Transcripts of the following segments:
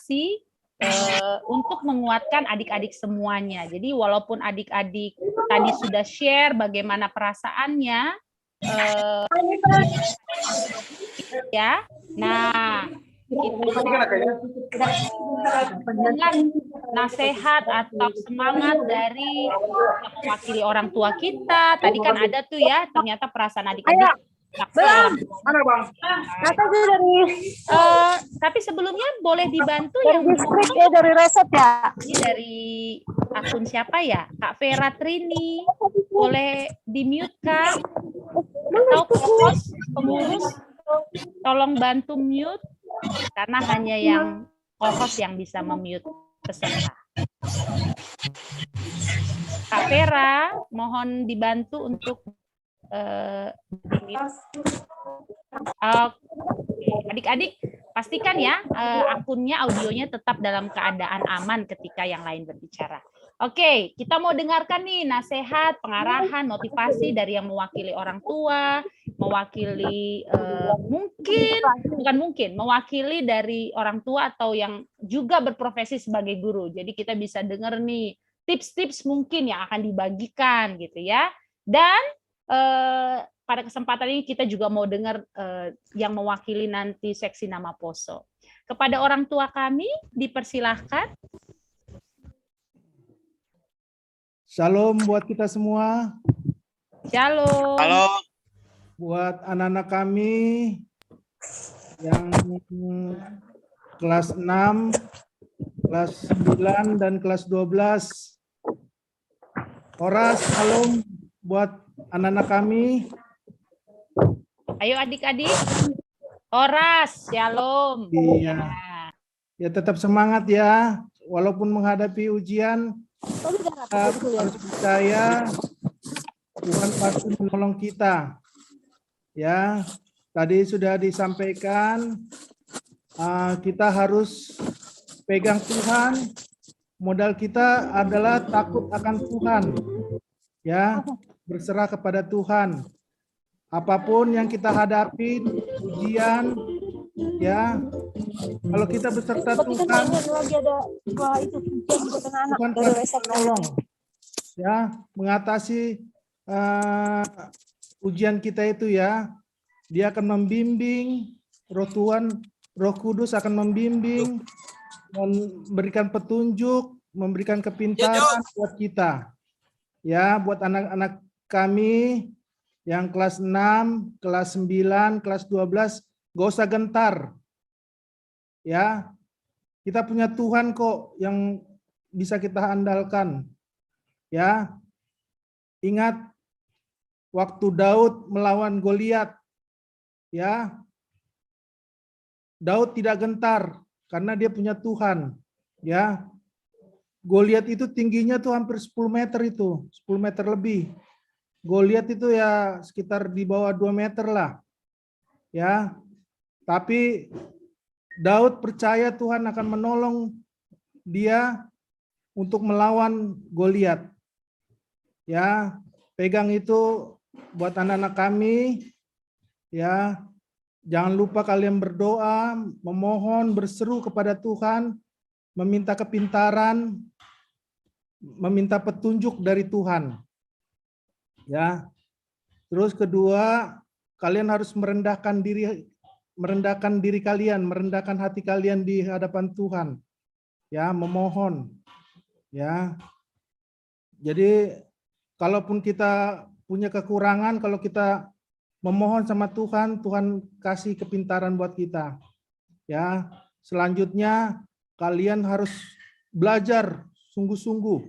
motivasi untuk menguatkan adik-adik semuanya. Jadi walaupun adik-adik tadi sudah share bagaimana perasaannya, ya. Nah, mendengar nasihat atau semangat dari mewakili orang tua kita. Tadi kan ada tuh ya, ternyata perasaan adik-adik. Tapi sebelumnya boleh dibantu yang dari resep ya. Ini dari akun siapa ya? Kak Vera Trini. Boleh di-mute Kak? Atau pengurus tolong bantu mute karena hanya yang co-host yang bisa memute peserta. Kak Vera, mohon dibantu untuk adik-adik pastikan ya akunnya, audionya tetap dalam keadaan aman ketika yang lain berbicara. Oke, kita mau dengarkan nih nasihat, pengarahan, motivasi dari yang mewakili orang tua, mewakili mewakili dari orang tua atau yang juga berprofesi sebagai guru. Jadi kita bisa dengar nih tips-tips mungkin yang akan dibagikan gitu ya. Dan pada kesempatan ini kita juga mau dengar yang mewakili nanti seksi nama Poso. Kepada orang tua kami dipersilahkan. Shalom buat kita semua. Shalom. Halo. Buat anak-anak kami yang kelas 6, kelas 9, dan kelas 12. Oras, shalom buat anak-anak kami. Ayo adik-adik. Oras, shalom. Iya. Ya tetap semangat ya. Walaupun menghadapi ujian, harus percaya Tuhan pasti menolong kita. Ya, tadi sudah disampaikan kita harus pegang Tuhan. Modal kita adalah takut akan Tuhan. Ya, berserah kepada Tuhan. Apapun yang kita hadapi, ujian, ya, kalau kita beserta Tuhan, Tuhan pasti menolong, ya, mengatasi ujian kita itu ya. Dia akan membimbing, Roh Tuhan, Roh Kudus akan membimbing, memberikan petunjuk, memberikan kepintaran buat kita. Ya, buat anak-anak kami yang kelas 6, kelas 9, kelas 12, gak usah gentar. Ya, kita punya Tuhan kok yang bisa kita andalkan. Ya, ingat waktu Daud melawan Goliat, ya, Daud tidak gentar karena dia punya Tuhan. Ya, Goliat itu tingginya tuh hampir 10 meter itu, 10 meter lebih. Goliat itu ya sekitar di bawah 2 meter lah. Ya. Tapi Daud percaya Tuhan akan menolong dia untuk melawan Goliat. Ya, pegang itu buat anak-anak kami. Ya. Jangan lupa kalian berdoa, memohon, berseru kepada Tuhan, meminta kepintaran, meminta petunjuk dari Tuhan. Ya. Terus kedua, kalian harus merendahkan diri kalian, merendahkan hati kalian di hadapan Tuhan. Ya, memohon. Ya. Jadi kalaupun kita punya kekurangan, kalau kita memohon sama Tuhan, Tuhan kasih kepintaran buat kita. Ya. Selanjutnya kalian harus belajar sungguh-sungguh.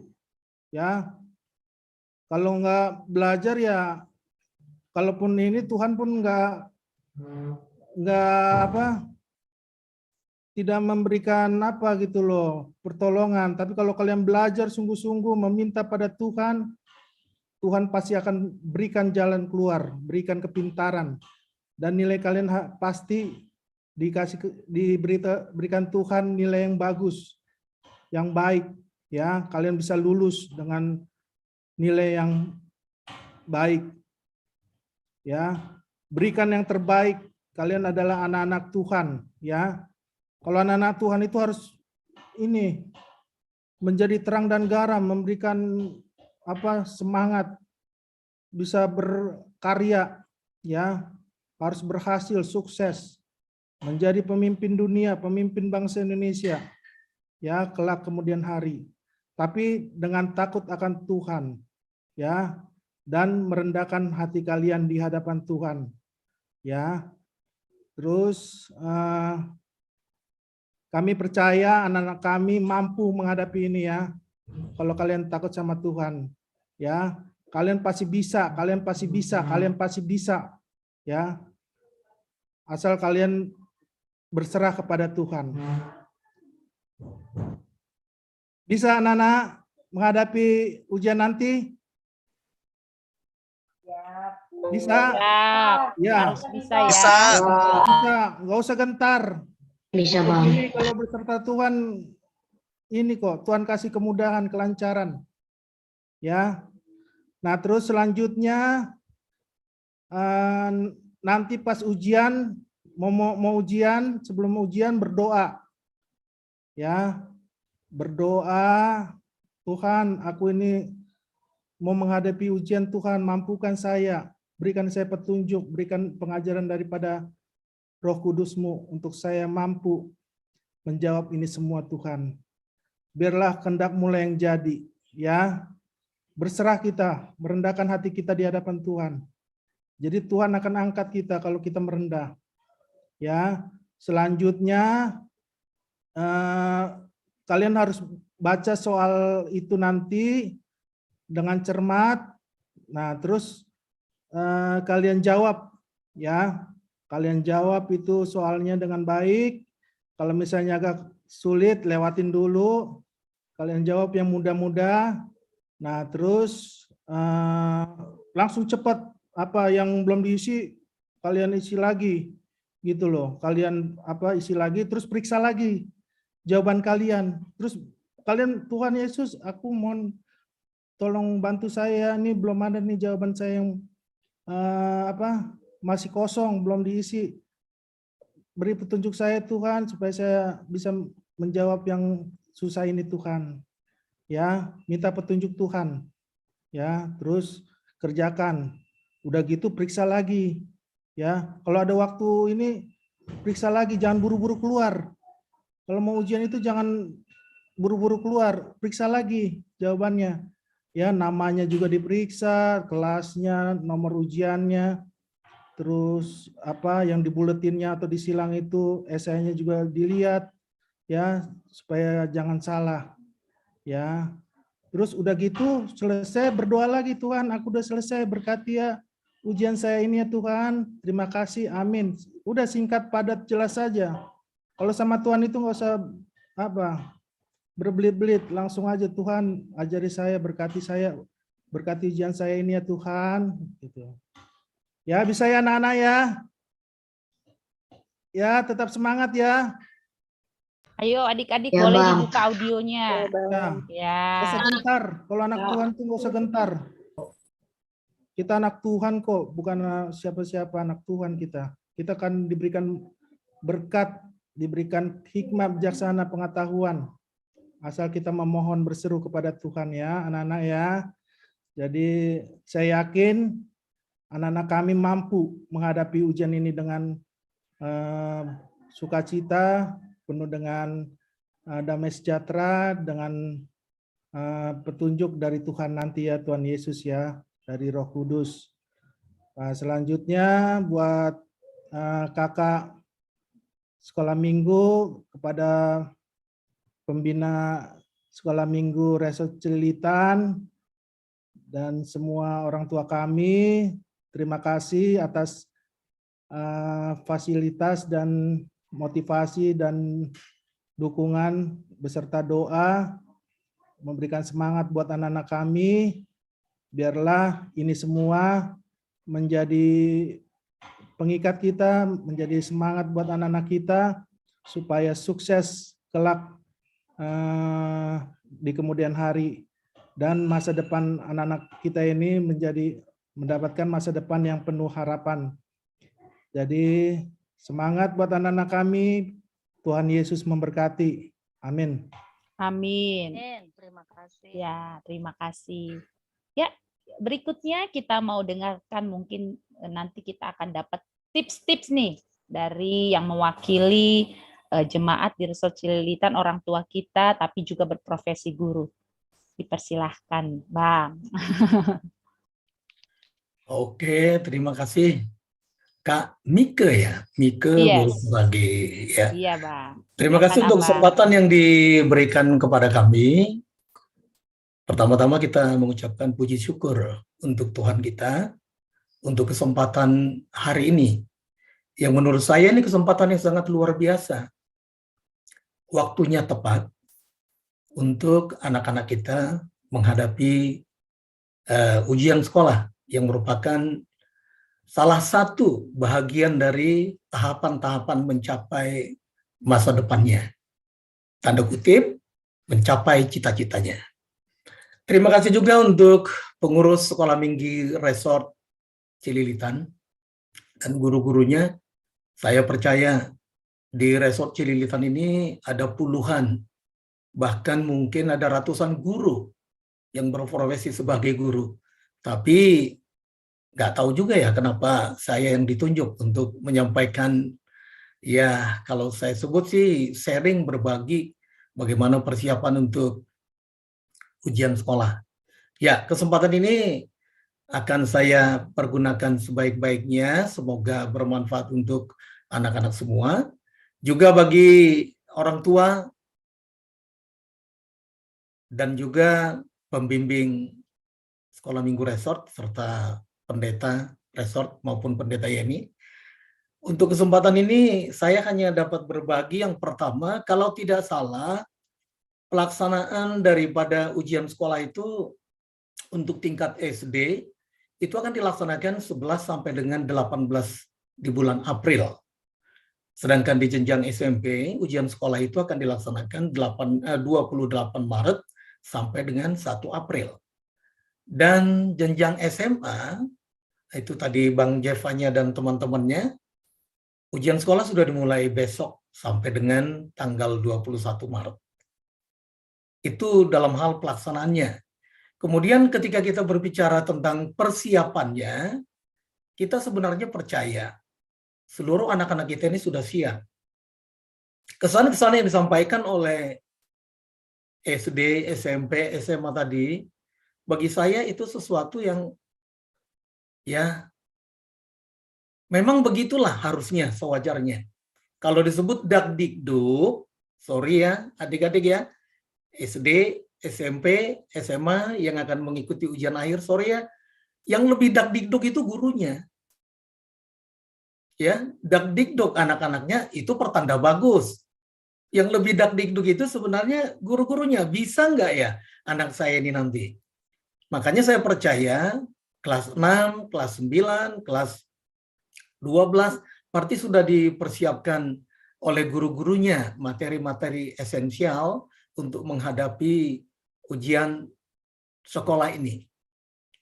Ya. Kalau nggak belajar ya, kalaupun ini Tuhan pun tidak memberikan apa gitu loh, pertolongan. Tapi kalau kalian belajar sungguh-sungguh meminta pada Tuhan, Tuhan pasti akan berikan jalan keluar, berikan kepintaran, dan nilai kalian pasti diberikan Tuhan nilai yang bagus, yang baik. Ya, kalian bisa lulus dengan nilai yang baik. Ya, berikan yang terbaik. Kalian adalah anak-anak Tuhan. Ya, kalau anak-anak Tuhan itu harus ini menjadi terang dan garam, memberikan semangat, bisa berkarya, ya, harus berhasil, sukses, menjadi pemimpin dunia, pemimpin bangsa Indonesia, ya, kelak kemudian hari. Tapi dengan takut akan Tuhan, ya, dan merendahkan hati kalian di hadapan Tuhan, ya. Terus kami percaya anak-anak kami mampu menghadapi ini, ya. Kalau kalian takut sama Tuhan, ya, kalian pasti bisa, kalian pasti bisa, kalian pasti bisa, ya. Asal kalian berserah kepada Tuhan. Bisa anak-anak menghadapi ujian nanti? Bisa? Ya. Harus bisa ya. Bisa, nggak usah gentar. Bisa Untuk Bang. ini kalau beserta Tuhan, ini kok Tuhan kasih kemudahan, kelancaran, ya. Nah terus selanjutnya nanti pas ujian, mau ujian, sebelum ujian berdoa, ya, berdoa, Tuhan, aku ini mau menghadapi ujian, Tuhan mampukan saya, berikan saya petunjuk, berikan pengajaran daripada Roh Kudus-Mu untuk saya mampu menjawab ini semua, Tuhan. Biarlah kehendak-Mu yang jadi, ya. Berserah kita, merendahkan hati kita di hadapan Tuhan. Jadi Tuhan akan angkat kita kalau kita merendah. Ya, selanjutnya kalian harus baca soal itu nanti dengan cermat. Nah, terus kalian jawab, ya. Kalian jawab itu soalnya dengan baik. Kalau misalnya agak sulit, lewatin dulu. Kalian jawab yang mudah-mudah. Nah, terus langsung cepat, apa yang belum diisi kalian isi lagi, gitu loh. Kalian isi lagi, terus periksa lagi jawaban kalian. Terus kalian, Tuhan Yesus, aku mohon tolong bantu saya, ini belum ada nih jawaban saya yang masih kosong, belum diisi. Beri petunjuk saya Tuhan supaya saya bisa menjawab yang susah ini Tuhan. Ya, minta petunjuk Tuhan. Ya, terus kerjakan. Udah gitu periksa lagi. Ya, kalau ada waktu ini periksa lagi, jangan buru-buru keluar. Kalau mau ujian itu jangan buru-buru keluar, periksa lagi jawabannya. Ya, namanya juga diperiksa, kelasnya, nomor ujiannya, terus apa yang di buletinnya atau di silang itu esainya juga dilihat, ya, supaya jangan salah. Ya, terus udah gitu selesai, berdoa lagi, Tuhan aku udah selesai, berkati ya ujian saya ini ya Tuhan, terima kasih, amin. Udah singkat, padat, jelas saja. Kalau sama Tuhan itu nggak usah berbelit-belit, langsung aja, Tuhan ajari saya, berkati ujian saya ini ya Tuhan, gitu. Ya, bisa ya anak-anak ya. Ya, tetap semangat ya. Ayo adik-adik Ya, boleh Bang. dibuka audionya. Ya. Nggak usah gentar. Kalau anak Tuhan tuh nggak usah gentar. Kita anak Tuhan kok, bukan siapa-siapa, anak Tuhan kita. Kita kan diberikan berkat, diberikan hikmah, bijaksana, pengetahuan. Asal kita memohon, berseru kepada Tuhan ya, anak-anak ya. Jadi saya yakin anak-anak kami mampu menghadapi ujian ini dengan sukacita, penuh dengan damai sejahtera, dengan petunjuk dari Tuhan nanti ya, Tuhan Yesus ya, dari Roh Kudus. Selanjutnya buat kakak sekolah minggu, kepada pembina sekolah minggu Resort Celilitan dan semua orang tua kami, terima kasih atas fasilitas dan motivasi dan dukungan beserta doa, memberikan semangat buat anak-anak kami. Biarlah ini semua menjadi pengikat kita, menjadi semangat buat anak-anak kita supaya sukses kelak di kemudian hari, dan masa depan anak-anak kita ini mendapatkan masa depan yang penuh harapan. Jadi semangat buat anak-anak kami, Tuhan Yesus memberkati. Amin. Amin. Terima kasih. Ya, terima kasih. Ya, berikutnya kita mau dengarkan mungkin nanti kita akan dapat tips-tips nih dari yang mewakili jemaat di Resort Cililitan, orang tua kita, tapi juga berprofesi guru. Dipersilahkan, Bang. Oke, terima kasih Kak Mike ya, Mike Yes. Burubagi ya. Iya, Bang. Terima Silakan, kasih untuk Abang. kesempatan yang diberikan kepada kami. Pertama-tama kita mengucapkan puji syukur untuk Tuhan kita, untuk kesempatan hari ini. Yang menurut saya ini kesempatan yang sangat luar biasa. Waktunya tepat untuk anak-anak kita menghadapi ujian sekolah yang merupakan salah satu bahagian dari tahapan-tahapan mencapai masa depannya. Tanda kutip, mencapai cita-citanya. Terima kasih juga untuk pengurus Sekolah Minggu Resort Cililitan dan guru-gurunya. Saya percaya di Resort Cililitan ini ada puluhan, bahkan mungkin ada ratusan guru yang berprofesi sebagai guru. Tapi nggak tahu juga ya kenapa saya yang ditunjuk untuk menyampaikan, ya kalau saya sebut sih sharing, berbagi bagaimana persiapan untuk ujian sekolah. Ya, kesempatan ini akan saya pergunakan sebaik-baiknya, semoga bermanfaat untuk anak-anak semua. Juga bagi orang tua dan juga pembimbing Sekolah Minggu Resort serta pendeta resort maupun pendeta YMI. Untuk kesempatan ini saya hanya dapat berbagi yang pertama, kalau tidak salah pelaksanaan daripada ujian sekolah itu untuk tingkat SD itu akan dilaksanakan 11 sampai dengan 18 di bulan April. Sedangkan di jenjang SMP, ujian sekolah itu akan dilaksanakan 28 Maret sampai dengan 1 April. Dan jenjang SMA, itu tadi Bang Jevanya dan teman-temannya, ujian sekolah sudah dimulai besok sampai dengan tanggal 21 Maret. Itu dalam hal pelaksanaannya. Kemudian ketika kita berbicara tentang persiapannya, kita sebenarnya percaya seluruh anak-anak kita ini sudah siap. Kesan-kesan yang disampaikan oleh SD, SMP, SMA tadi, bagi saya itu sesuatu yang ya memang begitulah harusnya, sewajarnya. Kalau disebut dakdikduk, sorry ya adik-adik ya, SD, SMP, SMA yang akan mengikuti ujian akhir, sorry ya, yang lebih dakdikduk itu gurunya. Ya, dakdikduk anak-anaknya itu pertanda bagus. Yang lebih dakdikduk itu sebenarnya guru-gurunya. Bisa nggak ya anak saya ini nanti? Makanya saya percaya kelas 6, kelas 9, kelas 12 pasti sudah dipersiapkan oleh guru-gurunya materi-materi esensial untuk menghadapi ujian sekolah ini.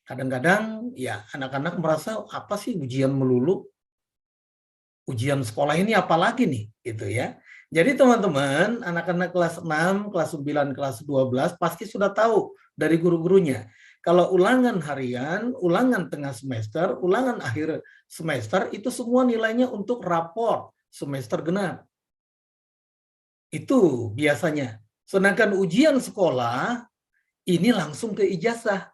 Kadang-kadang ya anak-anak merasa apa sih ujian melulu? Ujian sekolah ini apalagi nih gitu ya. Jadi teman-teman, anak-anak kelas 6, kelas 9, kelas 12 pasti sudah tahu dari guru-gurunya. Kalau ulangan harian, ulangan tengah semester, ulangan akhir semester itu semua nilainya untuk rapor semester genap. Itu biasanya. Sedangkan ujian sekolah ini langsung ke ijazah.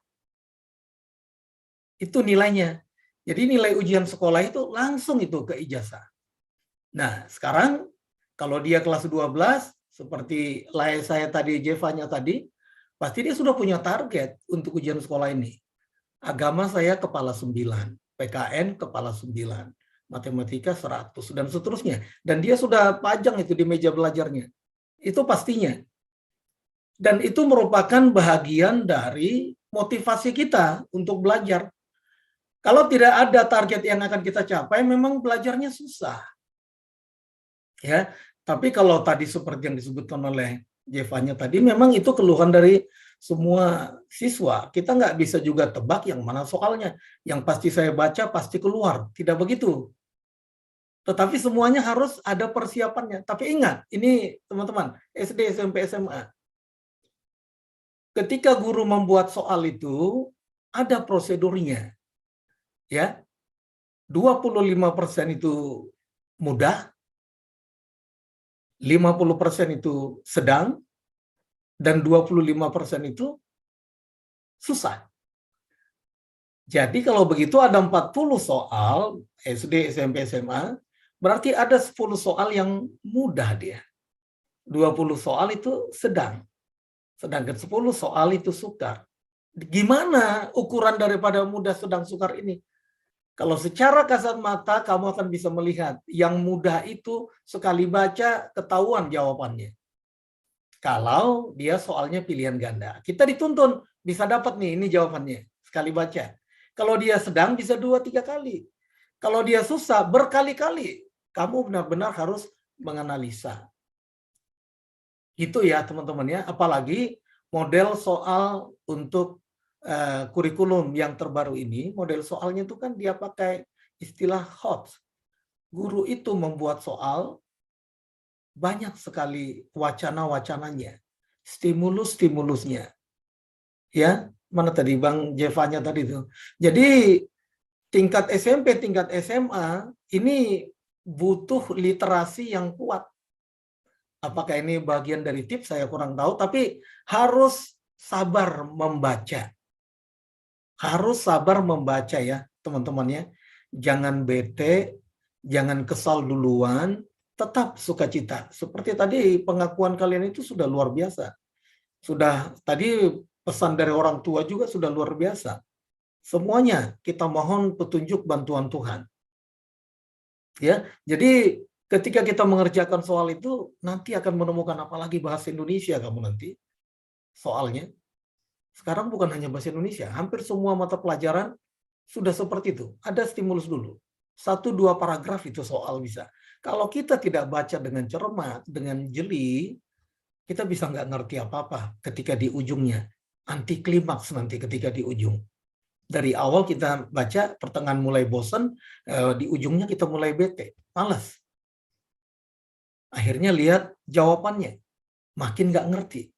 Itu nilainya. Jadi nilai ujian sekolah itu langsung itu ke ijazah. Nah, sekarang kalau dia kelas 12, seperti saya tadi, Jevanya tadi, pasti dia sudah punya target untuk ujian sekolah ini. Agama saya kepala 9, PKN kepala 9, matematika 100, dan seterusnya. Dan dia sudah pajang itu di meja belajarnya. Itu pastinya. Dan itu merupakan bahagian dari motivasi kita untuk belajar. Kalau tidak ada target yang akan kita capai, memang belajarnya susah. Ya, tapi kalau tadi seperti yang disebutkan oleh Jevanya tadi, memang itu keluhan dari semua siswa. Kita nggak bisa juga tebak yang mana soalnya. Yang pasti saya baca pasti keluar. Tidak begitu. Tetapi semuanya harus ada persiapannya. Tapi ingat, ini teman-teman, SD, SMP, SMA. Ketika guru membuat soal itu, ada prosedurnya. Ya, 25% itu mudah, 50% itu sedang, dan 25% itu susah. Jadi kalau begitu ada 40 soal SD, SMP, SMA, berarti ada 10 soal yang mudah dia. 20 soal itu sedang. Sedangkan 10 soal itu sukar. Gimana ukuran daripada mudah, sedang, sukar ini? Kalau secara kasat mata kamu akan bisa melihat yang mudah itu sekali baca ketahuan jawabannya. Kalau dia soalnya pilihan ganda. Kita dituntun bisa dapat nih ini jawabannya sekali baca. Kalau dia sedang bisa 2-3 kali. Kalau dia susah berkali-kali. Kamu benar-benar harus menganalisa. Itu ya teman-teman ya. Apalagi model soal untuk kurikulum yang terbaru ini, model soalnya itu kan dia pakai istilah hot. Guru itu membuat soal banyak sekali wacana-wacananya, stimulus-stimulusnya. Ya, mana tadi Bang Jevanya tadi itu. Jadi tingkat SMP, tingkat SMA ini butuh literasi yang kuat. Apakah ini bagian dari tips saya kurang tahu, tapi harus sabar membaca. Harus sabar membaca ya teman-teman ya. Jangan bete, jangan kesal duluan, tetap sukacita. Seperti tadi pengakuan kalian itu sudah luar biasa. Sudah tadi pesan dari orang tua juga sudah luar biasa. Semuanya kita mohon petunjuk bantuan Tuhan. Ya, jadi ketika kita mengerjakan soal itu nanti akan menemukan apalagi bahasa Indonesia kamu nanti soalnya. Sekarang bukan hanya bahasa Indonesia, hampir semua mata pelajaran sudah seperti itu. Ada stimulus dulu. 1-2 paragraf itu soal bisa. Kalau kita tidak baca dengan cermat, dengan jeli, kita bisa nggak ngerti apa-apa ketika di ujungnya. Anti klimaks nanti ketika di ujung. Dari awal kita baca, pertengahan mulai bosan, di ujungnya kita mulai bete, malas. Akhirnya lihat jawabannya, makin nggak ngerti.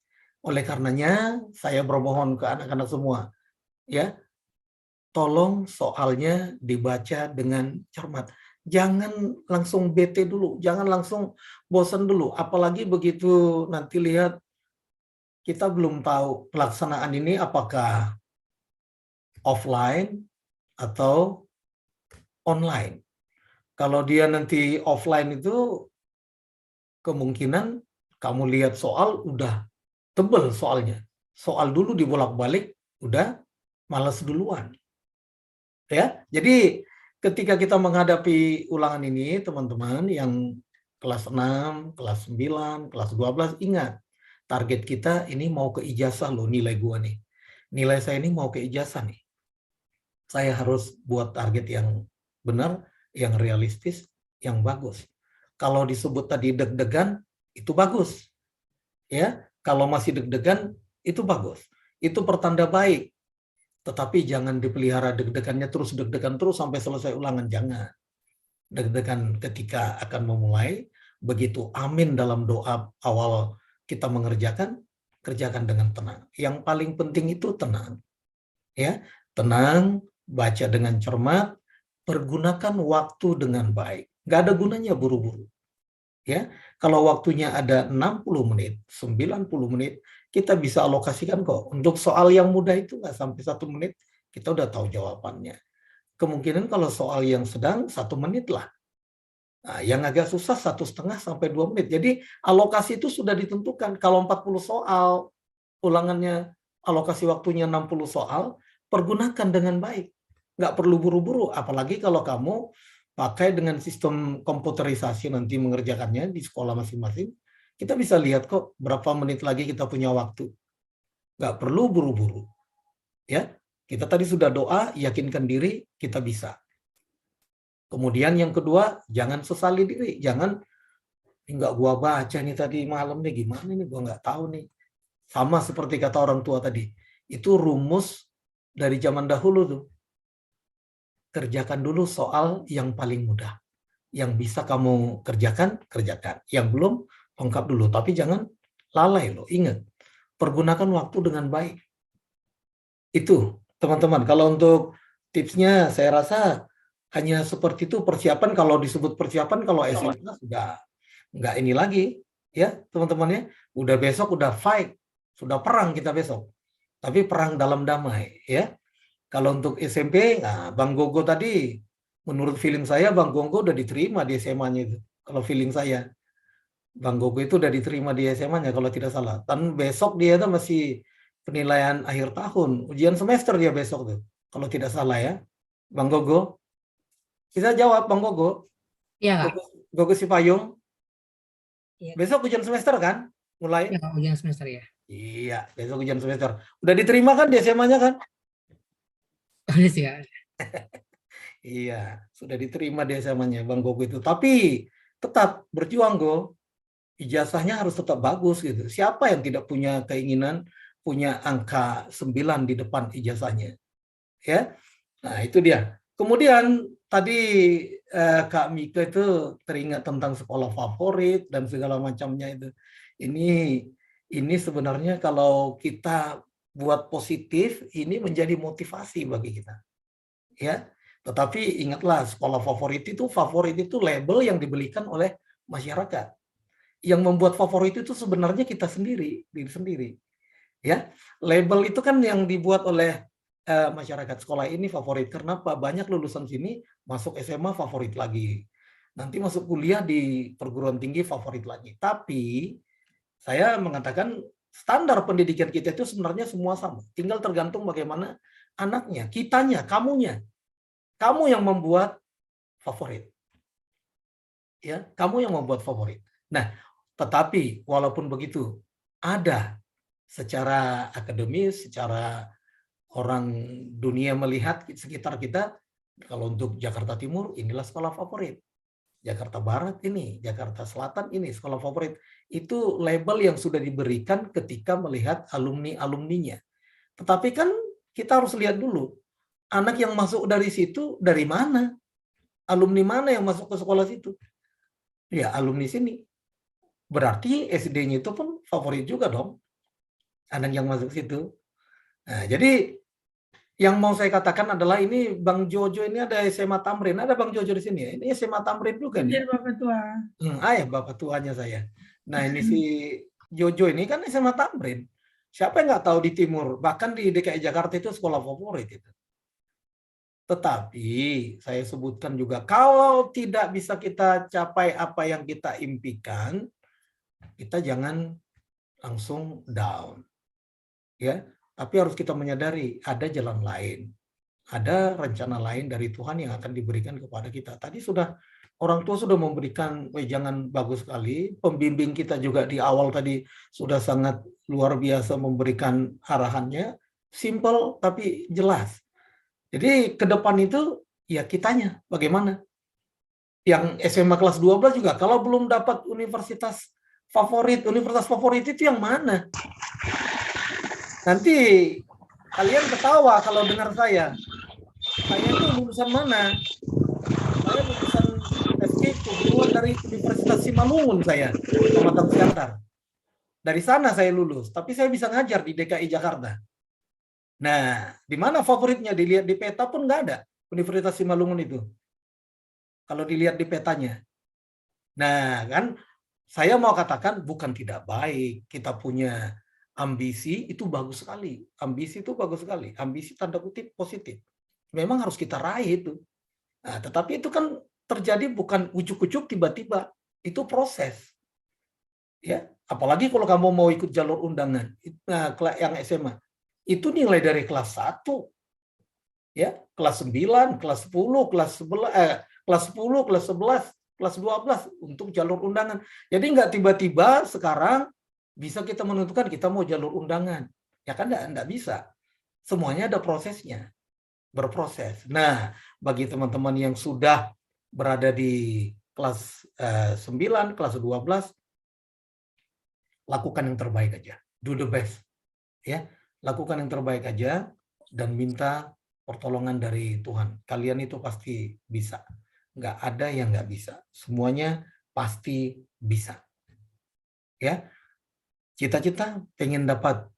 Oleh karenanya, saya bermohon ke anak-anak semua, ya, tolong soalnya dibaca dengan cermat. Jangan langsung bete dulu, jangan langsung bosan dulu. Apalagi begitu nanti lihat, kita belum tahu pelaksanaan ini apakah offline atau online. Kalau dia nanti offline itu, kemungkinan kamu lihat soal udah tebel soalnya. Soal dulu dibolak-balik, udah malas duluan. Ya, jadi ketika kita menghadapi ulangan ini, teman-teman yang kelas 6, kelas 9, kelas 12, ingat, target kita ini mau ke ijazah loh nilai gua nih. Nilai saya ini mau ke ijazah nih. Saya harus buat target yang benar, yang realistis, yang bagus. Kalau disebut tadi deg-degan, itu bagus. Ya, kalau masih deg-degan, itu bagus. Itu pertanda baik. Tetapi jangan dipelihara deg-degannya terus, deg-degan terus sampai selesai ulangan. Jangan. Deg-degan ketika akan memulai, begitu amin dalam doa awal kita mengerjakan, kerjakan dengan tenang. Yang paling penting itu tenang. Ya, tenang, baca dengan cermat, pergunakan waktu dengan baik. Nggak ada gunanya buru-buru. Ya, kalau waktunya ada 60 menit, 90 menit, kita bisa alokasikan kok. Untuk soal yang mudah itu nggak sampai 1 menit, kita udah tahu jawabannya. Kemungkinan kalau soal yang sedang 1 menit lah. Nah, yang agak susah 1,5 sampai 2 menit. Jadi alokasi itu sudah ditentukan. Kalau 40 soal, ulangannya alokasi waktunya 60 soal, pergunakan dengan baik. Nggak perlu buru-buru, apalagi kalau kamu pakai dengan sistem komputerisasi nanti mengerjakannya di sekolah masing-masing, kita bisa lihat kok berapa menit lagi kita punya waktu. Nggak perlu buru-buru. Ya, kita tadi sudah doa, yakinkan diri, kita bisa. Kemudian yang kedua, jangan sesali diri. Jangan, nggak gua baca nih tadi malam nih, gimana nih, gua nggak tahu nih. Sama seperti kata orang tua tadi. Itu rumus dari zaman dahulu tuh. Kerjakan dulu soal yang paling mudah. Yang bisa kamu kerjakan, kerjakan. Yang belum, lengkap dulu. Tapi jangan lalai loh. Ingat, pergunakan waktu dengan baik. Itu, teman-teman. Kalau untuk tipsnya, saya rasa hanya seperti itu. Persiapan, kalau disebut persiapan, kalau SMA sudah nggak ini lagi. Ya, teman-teman ya. Udah besok, udah fight. Sudah perang kita besok. Tapi perang dalam damai. Ya. Kalau untuk SMP, nah, Bang Gogo tadi, menurut feeling saya, Bang Gogo udah diterima di SMA-nya itu. Kalau feeling saya, Bang Gogo itu udah diterima di SMA-nya kalau tidak salah. Dan besok dia itu masih penilaian akhir tahun. Ujian semester dia besok tuh. Kalau tidak salah ya. Bang Gogo. Bisa jawab Bang Gogo? Iya, Kak. Gogo Sipayung. Iya. Besok ujian semester kan? Mulai? Iya, Kak, ujian semester ya. Iya, besok ujian semester. Udah diterima kan di SMA-nya kan? Udah sih, Kak. Iya, sudah diterima di SMA-nya Bang Gogo itu. Tapi tetap berjuang, Go. Ijazahnya harus tetap bagus gitu. Siapa yang tidak punya keinginan punya angka 9 di depan ijazahnya? Ya. Nah, itu dia. Kemudian tadi Kak Mika itu teringat tentang sekolah favorit dan segala macamnya itu. Ini sebenarnya kalau kita buat positif, ini menjadi motivasi bagi kita. Ya. Tetapi ingatlah, sekolah favorit itu label yang dibelikan oleh masyarakat. Yang membuat favorit itu sebenarnya kita sendiri, diri sendiri. Ya, label itu kan yang dibuat oleh masyarakat. Sekolah ini favorit. Kenapa? Banyak lulusan sini masuk SMA favorit lagi. Nanti masuk kuliah di perguruan tinggi favorit lagi. Tapi saya mengatakan standar pendidikan kita itu sebenarnya semua sama. Tinggal tergantung bagaimana anaknya, kitanya, kamunya. Kamu yang membuat favorit. Ya, kamu yang membuat favorit. Nah, tetapi walaupun begitu, ada secara akademis, secara orang dunia melihat sekitar kita, kalau untuk Jakarta Timur, inilah sekolah favorit. Jakarta Barat ini, Jakarta Selatan ini sekolah favorit. Itu label yang sudah diberikan ketika melihat alumni-alumninya. Tetapi kan kita harus lihat dulu, anak yang masuk dari situ dari mana? Alumni mana yang masuk ke sekolah situ? Ya, alumni sini. Berarti SD-nya itu pun favorit juga dong. Anak yang masuk situ. Nah, jadi yang mau saya katakan adalah ini Bang Jojo ini ada SMA Tamrin. Ada Bang Jojo di sini ya. Ini SMA Tamrin juga nih. Jadi Bapak Tua. Ya, Bapak tuanya saya. Nah, ini si Jojo ini kan SMA Tamrin. Siapa yang nggak tahu di Timur? Bahkan di DKI Jakarta itu sekolah favorit itu. Tetapi saya sebutkan juga, kalau tidak bisa kita capai apa yang kita impikan, kita jangan langsung down. Ya, tapi harus kita menyadari ada jalan lain. Ada rencana lain dari Tuhan yang akan diberikan kepada kita. Tadi orang tua sudah memberikan wejangan bagus sekali. Pembimbing kita juga di awal tadi sudah sangat luar biasa memberikan arahannya. Simple tapi jelas. Jadi ke depan itu ya kitanya bagaimana. Yang SMA kelas 12 juga kalau belum dapat universitas favorit itu yang mana? Nanti kalian ketawa kalau dengar saya. Saya itu lulusan mana? Saya lulusan FK kebetulan dari Universitas Simalungun saya, Pematang Siantar. Dari sana saya lulus, tapi saya bisa ngajar di DKI Jakarta. Nah, di mana favoritnya? Dilihat di peta pun nggak ada Universitas Simalungun itu. Kalau dilihat di petanya. Nah, kan saya mau katakan bukan tidak baik. Kita punya ambisi itu bagus sekali. Ambisi itu bagus sekali. Ambisi tanda kutip positif. Memang harus kita raih itu. Nah, tetapi itu kan terjadi bukan ujuk-ujuk tiba-tiba. Itu proses. Ya, apalagi kalau kamu mau ikut jalur undangan. Nah, yang SMA. Itu nilai dari kelas 1, ya, kelas 9, kelas 10, kelas 11, kelas 10, kelas 11, kelas 12 untuk jalur undangan. Jadi nggak tiba-tiba sekarang bisa kita menentukan kita mau jalur undangan. Ya kan nggak bisa. Semuanya ada prosesnya, berproses. Nah, bagi teman-teman yang sudah berada di kelas 9, kelas 12, lakukan yang terbaik aja. Do the best. Ya. Lakukan yang terbaik aja dan minta pertolongan dari Tuhan. Kalian itu pasti bisa. nggak ada yang nggak bisa. Semuanya pasti bisa. Ya, cita-cita pengen dapat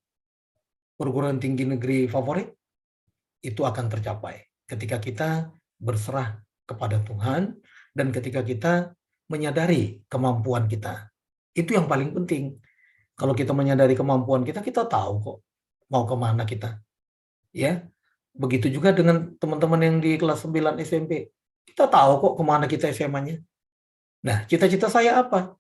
perguruan tinggi negeri favorit, itu akan tercapai ketika kita berserah kepada Tuhan dan ketika kita menyadari kemampuan kita. Itu yang paling penting. Kalau kita menyadari kemampuan kita, kita tahu kok mau kemana kita. Ya, begitu juga dengan teman-teman yang di kelas 9 SMP. Kita tahu kok kemana kita SMA-nya. Nah, cita-cita saya apa?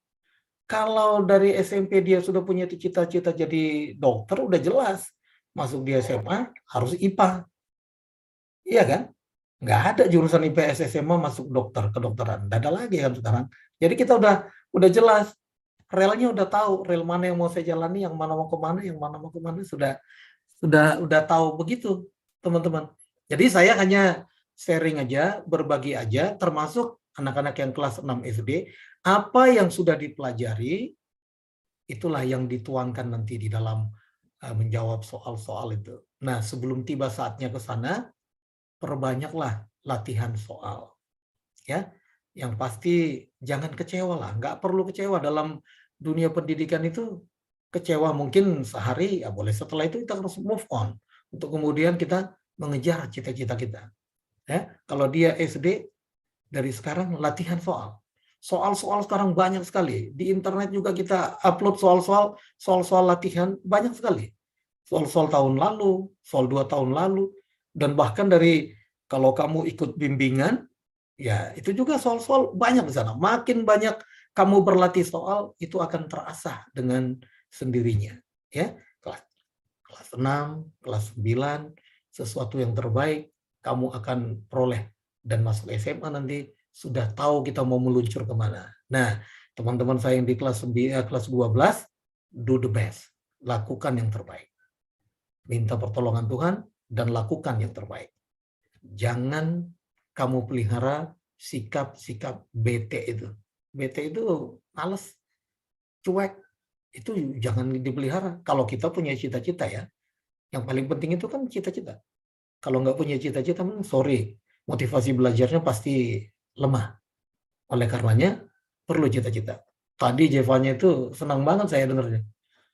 Kalau dari SMP dia sudah punya cita-cita jadi dokter, udah jelas. Masuk di SMA harus IPA. Iya kan? Nggak ada jurusan IPS SMA masuk dokter, kedokteran. Nggak ada lagi kan sekarang. Jadi kita udah jelas. Relnya udah tahu, rel mana yang mau saya jalani, yang mana mau kemana, yang mana mau kemana, udah tahu begitu, teman-teman. Jadi saya hanya sharing aja, berbagi aja, termasuk anak-anak yang kelas 6 SD, apa yang sudah dipelajari, itulah yang dituangkan nanti di dalam menjawab soal-soal itu. Nah, sebelum tiba saatnya ke sana, perbanyaklah latihan soal. Ya, yang pasti jangan kecewa lah, nggak perlu kecewa dalam dunia pendidikan itu. Kecewa mungkin sehari, ya boleh, setelah itu kita harus move on untuk kemudian kita mengejar cita-cita kita. Ya, kalau dia SD, dari sekarang latihan soal. Soal-soal sekarang banyak sekali. Di internet juga kita upload soal-soal latihan banyak sekali. Soal-soal tahun lalu, soal 2 tahun lalu, dan bahkan dari kalau kamu ikut bimbingan, ya itu juga soal-soal banyak di sana. Makin banyak kamu berlatih soal, itu akan terasah dengan sendirinya. Ya, kelas 6, kelas 9, sesuatu yang terbaik kamu akan peroleh. Dan masuk SMA nanti sudah tahu kita mau meluncur kemana. Nah, teman-teman saya yang di kelas 12, do the best. Lakukan yang terbaik. Minta pertolongan Tuhan dan lakukan yang terbaik. Jangan kamu pelihara sikap-sikap bete itu. Bete itu males, cuek. Itu jangan dipelihara. Kalau kita punya cita-cita ya, yang paling penting itu kan cita-cita. Kalau nggak punya cita-cita, sorry, motivasi belajarnya pasti lemah. Oleh karenanya, perlu cita-cita. Tadi Jevanya itu senang banget saya dengarnya.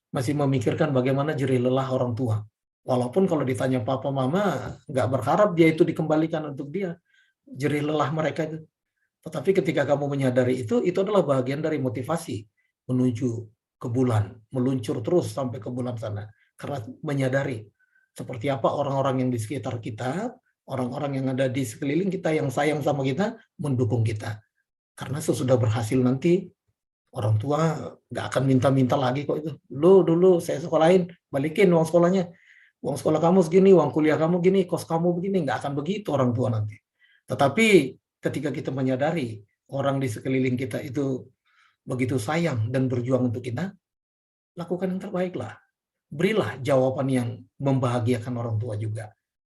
Masih memikirkan bagaimana jerih lelah orang tua. Walaupun kalau ditanya papa mama, nggak berharap dia itu dikembalikan untuk dia. Jerih lelah mereka itu. Tetapi ketika kamu menyadari itu adalah bagian dari motivasi menuju ke bulan, meluncur terus sampai ke bulan sana. Karena menyadari seperti apa orang-orang yang di sekitar kita, orang-orang yang ada di sekeliling kita yang sayang sama kita, mendukung kita. Karena sesudah berhasil nanti, orang tua nggak akan minta-minta lagi kok itu. Lu dulu saya sekolahin, balikin uang sekolahnya. Uang sekolah kamu segini, uang kuliah kamu gini, kos kamu begini. Nggak akan begitu orang tua nanti. Tetapi ketika kita menyadari orang di sekeliling kita itu begitu sayang dan berjuang untuk kita, lakukan yang terbaik lah. Berilah jawaban yang membahagiakan orang tua juga.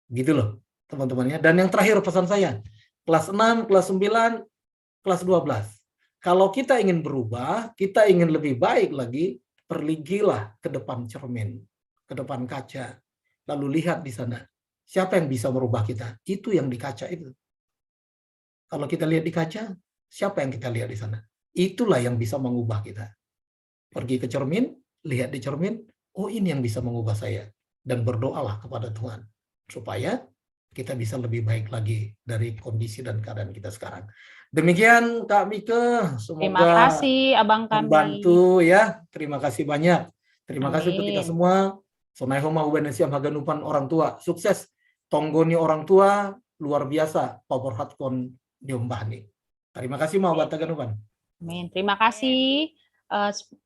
Gitu loh, teman-temannya. Dan yang terakhir pesan saya, kelas 6, kelas 9, kelas 12. Kalau kita ingin berubah, kita ingin lebih baik lagi, pergilah ke depan cermin, ke depan kaca. Lalu lihat di sana, siapa yang bisa merubah kita? Itu yang di kaca itu. Kalau kita lihat di kaca, siapa yang kita lihat di sana? Itulah yang bisa mengubah kita. Pergi ke cermin, lihat di cermin, oh ini yang bisa mengubah saya. Dan berdoalah kepada Tuhan. Supaya kita bisa lebih baik lagi dari kondisi dan keadaan kita sekarang. Demikian Kak Mike, Terima semoga kasih Abang kami. membantu ya. Terima kasih banyak. Terima kasih untuk kita Amin. semua. Sonai homa ubenesiam haganupan orang tua. Sukses. Tonggoni orang tua luar biasa. Power hatkon diombahni. Terima kasih mau buat Taganupan. Amin. Terima kasih.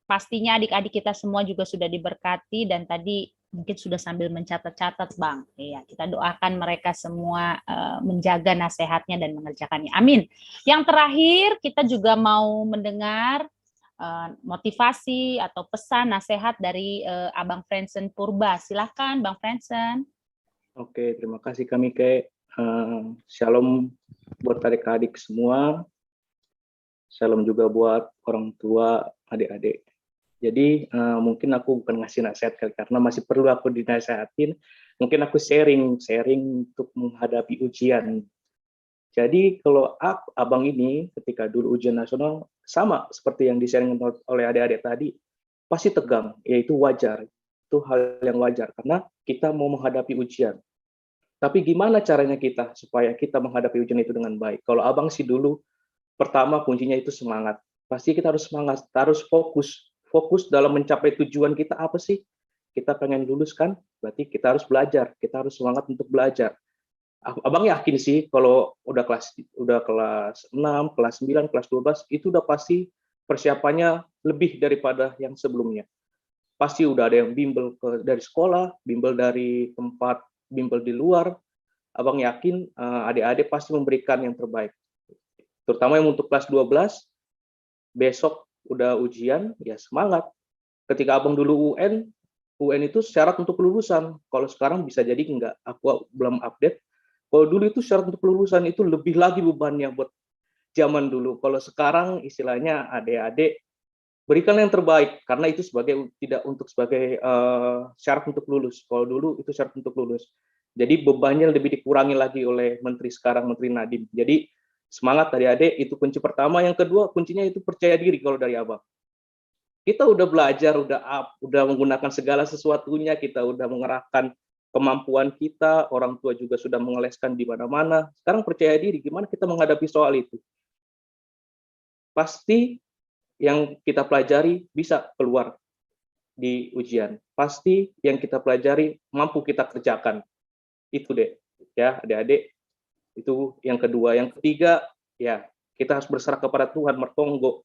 Pastinya adik-adik kita semua juga sudah diberkati dan tadi mungkin sudah sambil mencatat-catat Bang. Iya, kita doakan mereka semua menjaga nasihatnya dan mengerjakannya. Amin. Yang terakhir kita juga mau mendengar motivasi atau pesan nasihat dari Abang Friendsen Purba. Silahkan Bang Friendsen. Oke, terima kasih kami ke Shalom buat adik-adik semua. Shalom juga buat orang tua, adik-adik. Jadi mungkin aku bukan ngasih nasihat karena masih perlu aku dinasehatin. Mungkin aku sharing untuk menghadapi ujian. Jadi kalau abang ini ketika dulu ujian nasional sama seperti yang di-sharing oleh adik-adik tadi, pasti tegang, yaitu wajar. Itu hal yang wajar karena kita mau menghadapi ujian. Tapi gimana caranya kita supaya kita menghadapi ujian itu dengan baik? Kalau abang sih dulu, pertama kuncinya itu semangat. Pasti kita harus semangat, harus fokus. Fokus dalam mencapai tujuan kita apa sih? Kita pengen lulus kan? Berarti kita harus belajar. Kita harus semangat untuk belajar. Abang yakin sih kalau udah kelas 6, kelas 9, kelas 12 itu udah pasti persiapannya lebih daripada yang sebelumnya. Pasti udah ada yang bimbel dari sekolah, bimbel dari tempat bimbel di luar. Abang yakin adik-adik pasti memberikan yang terbaik. Terutama yang untuk kelas 12, besok udah ujian, ya semangat. Ketika abang dulu UN itu syarat untuk kelulusan. Kalau sekarang bisa jadi enggak, aku belum update. Kalau dulu itu syarat untuk kelulusan itu lebih lagi bebannya buat zaman dulu. Kalau sekarang istilahnya adik-adik berikan yang terbaik karena itu tidak untuk sebagai syarat untuk lulus. Kalau dulu itu syarat untuk lulus. Jadi bebannya lebih dikurangi lagi oleh menteri sekarang, Menteri Nadiem. Jadi semangat adik-adik itu kunci pertama. Yang kedua kuncinya itu percaya diri kalau dari abang. Kita udah belajar, udah menggunakan segala sesuatunya, kita udah mengerahkan kemampuan kita, orang tua juga sudah mengeleskan di mana-mana. Sekarang percaya diri, gimana kita menghadapi soal itu? Pasti yang kita pelajari bisa keluar di ujian. Pasti yang kita pelajari mampu kita kerjakan. Itu deh, ya adik-adik. Itu yang kedua. Yang ketiga, ya kita harus berserah kepada Tuhan, mertonggo.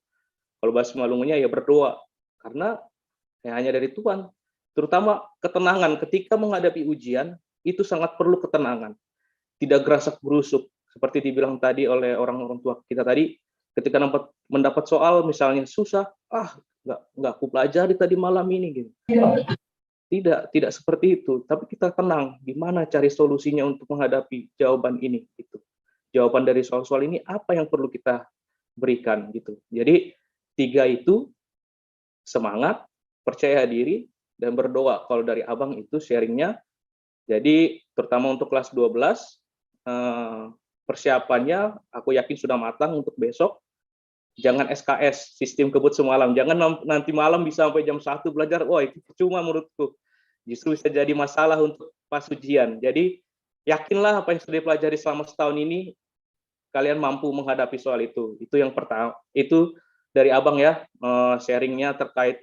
Kalau bahasa Malungunya ya berdoa. Karena ya hanya dari Tuhan. Terutama ketenangan ketika menghadapi ujian, itu sangat perlu ketenangan. Tidak gerasak gerusuk. Seperti dibilang tadi oleh orang-orang tua kita tadi, ketika mendapat soal misalnya susah, nggak aku pelajari tadi malam ini. Gitu. Tidak seperti itu. Tapi kita tenang, gimana cari solusinya untuk menghadapi jawaban ini. Gitu. Jawaban dari soal-soal ini apa yang perlu kita berikan. Gitu. Jadi 3 itu, semangat, percaya diri, dan berdoa. Kalau dari abang itu sharingnya, jadi terutama untuk kelas 12, persiapannya aku yakin sudah matang untuk besok. Jangan SKS, sistem kebut semalam. Jangan nanti malam bisa sampai jam 1 belajar. Wah, itu percuma menurutku. Justru bisa jadi masalah untuk pas ujian. Jadi yakinlah apa yang sudah dipelajari selama setahun ini, kalian mampu menghadapi soal itu. Itu yang pertama. Itu dari abang ya, sharingnya terkait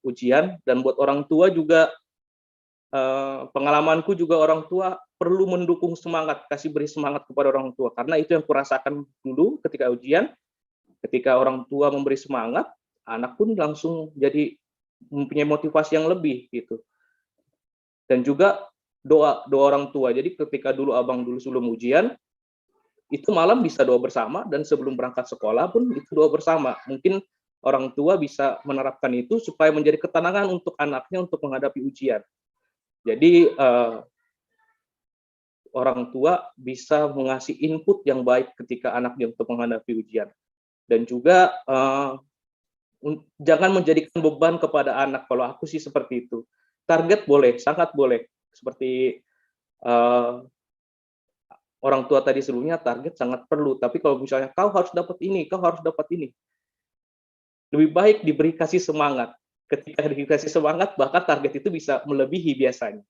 ujian. Dan buat orang tua juga, pengalamanku juga orang tua perlu mendukung semangat, beri semangat kepada orang tua. Karena itu yang kurasakan dulu ketika ujian, ketika orang tua memberi semangat, anak pun langsung jadi mempunyai motivasi yang lebih gitu. Dan juga doa orang tua. Jadi ketika dulu abang sebelum ujian, itu malam bisa doa bersama, dan sebelum berangkat sekolah pun itu doa bersama. Mungkin orang tua bisa menerapkan itu supaya menjadi ketenangan untuk anaknya untuk menghadapi ujian. Jadi orang tua bisa mengasih input yang baik ketika anaknya untuk menghadapi ujian. Dan juga jangan menjadikan beban kepada anak. Kalau aku sih seperti itu. Target boleh, sangat boleh. Seperti orang tua tadi sebelumnya, target sangat perlu. Tapi kalau misalnya kau harus dapat ini, kau harus dapat ini, lebih baik diberi kasih semangat. Ketika dikasih semangat, bahkan target itu bisa melebihi biasanya.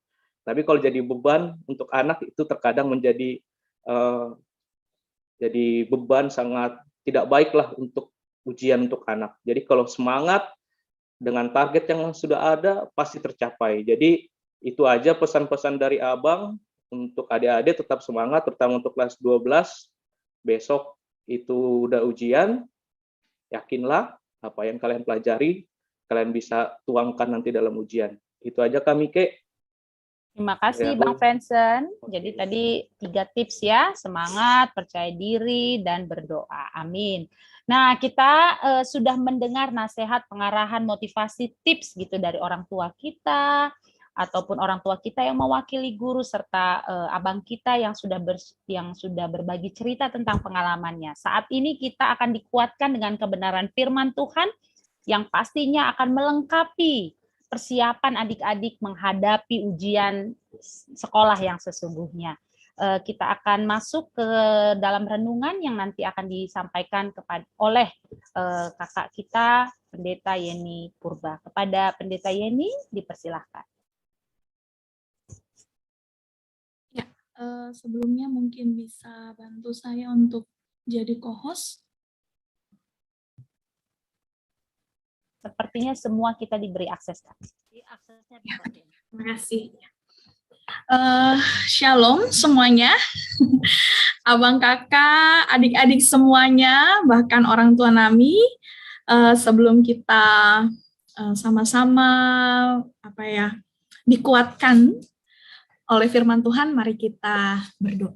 Tapi kalau jadi beban untuk anak, itu terkadang menjadi jadi beban sangat tidak baiklah untuk ujian untuk anak. Jadi kalau semangat dengan target yang sudah ada, pasti tercapai. Jadi itu aja pesan-pesan dari abang untuk adik-adik, tetap semangat, terutama untuk kelas 12. Besok itu udah ujian, yakinlah apa yang kalian pelajari, kalian bisa tuangkan nanti dalam ujian. Itu aja kami, Ke. Terima kasih Ya, Bang Friendson. Oke. Jadi tadi 3 tips ya, semangat, percaya diri, dan berdoa. Amin. Nah, kita sudah mendengar nasihat, pengarahan, motivasi, tips gitu dari orang tua kita, ataupun orang tua kita yang mewakili guru, serta abang kita yang sudah berbagi cerita tentang pengalamannya. Saat ini kita akan dikuatkan dengan kebenaran firman Tuhan yang pastinya akan melengkapi persiapan adik-adik menghadapi ujian sekolah yang sesungguhnya. kita akan masuk ke dalam renungan yang nanti akan disampaikan oleh kakak kita, Pendeta Yeni Purba. Kepada Pendeta Yeni, dipersilahkan. Ya, sebelumnya mungkin bisa bantu saya untuk jadi co-host. Sepertinya semua kita diberi akses. Ya, terima kasih. Shalom semuanya, abang kakak, adik-adik semuanya, bahkan orang tua Nami. Sebelum kita sama-sama dikuatkan oleh firman Tuhan, mari kita berdoa.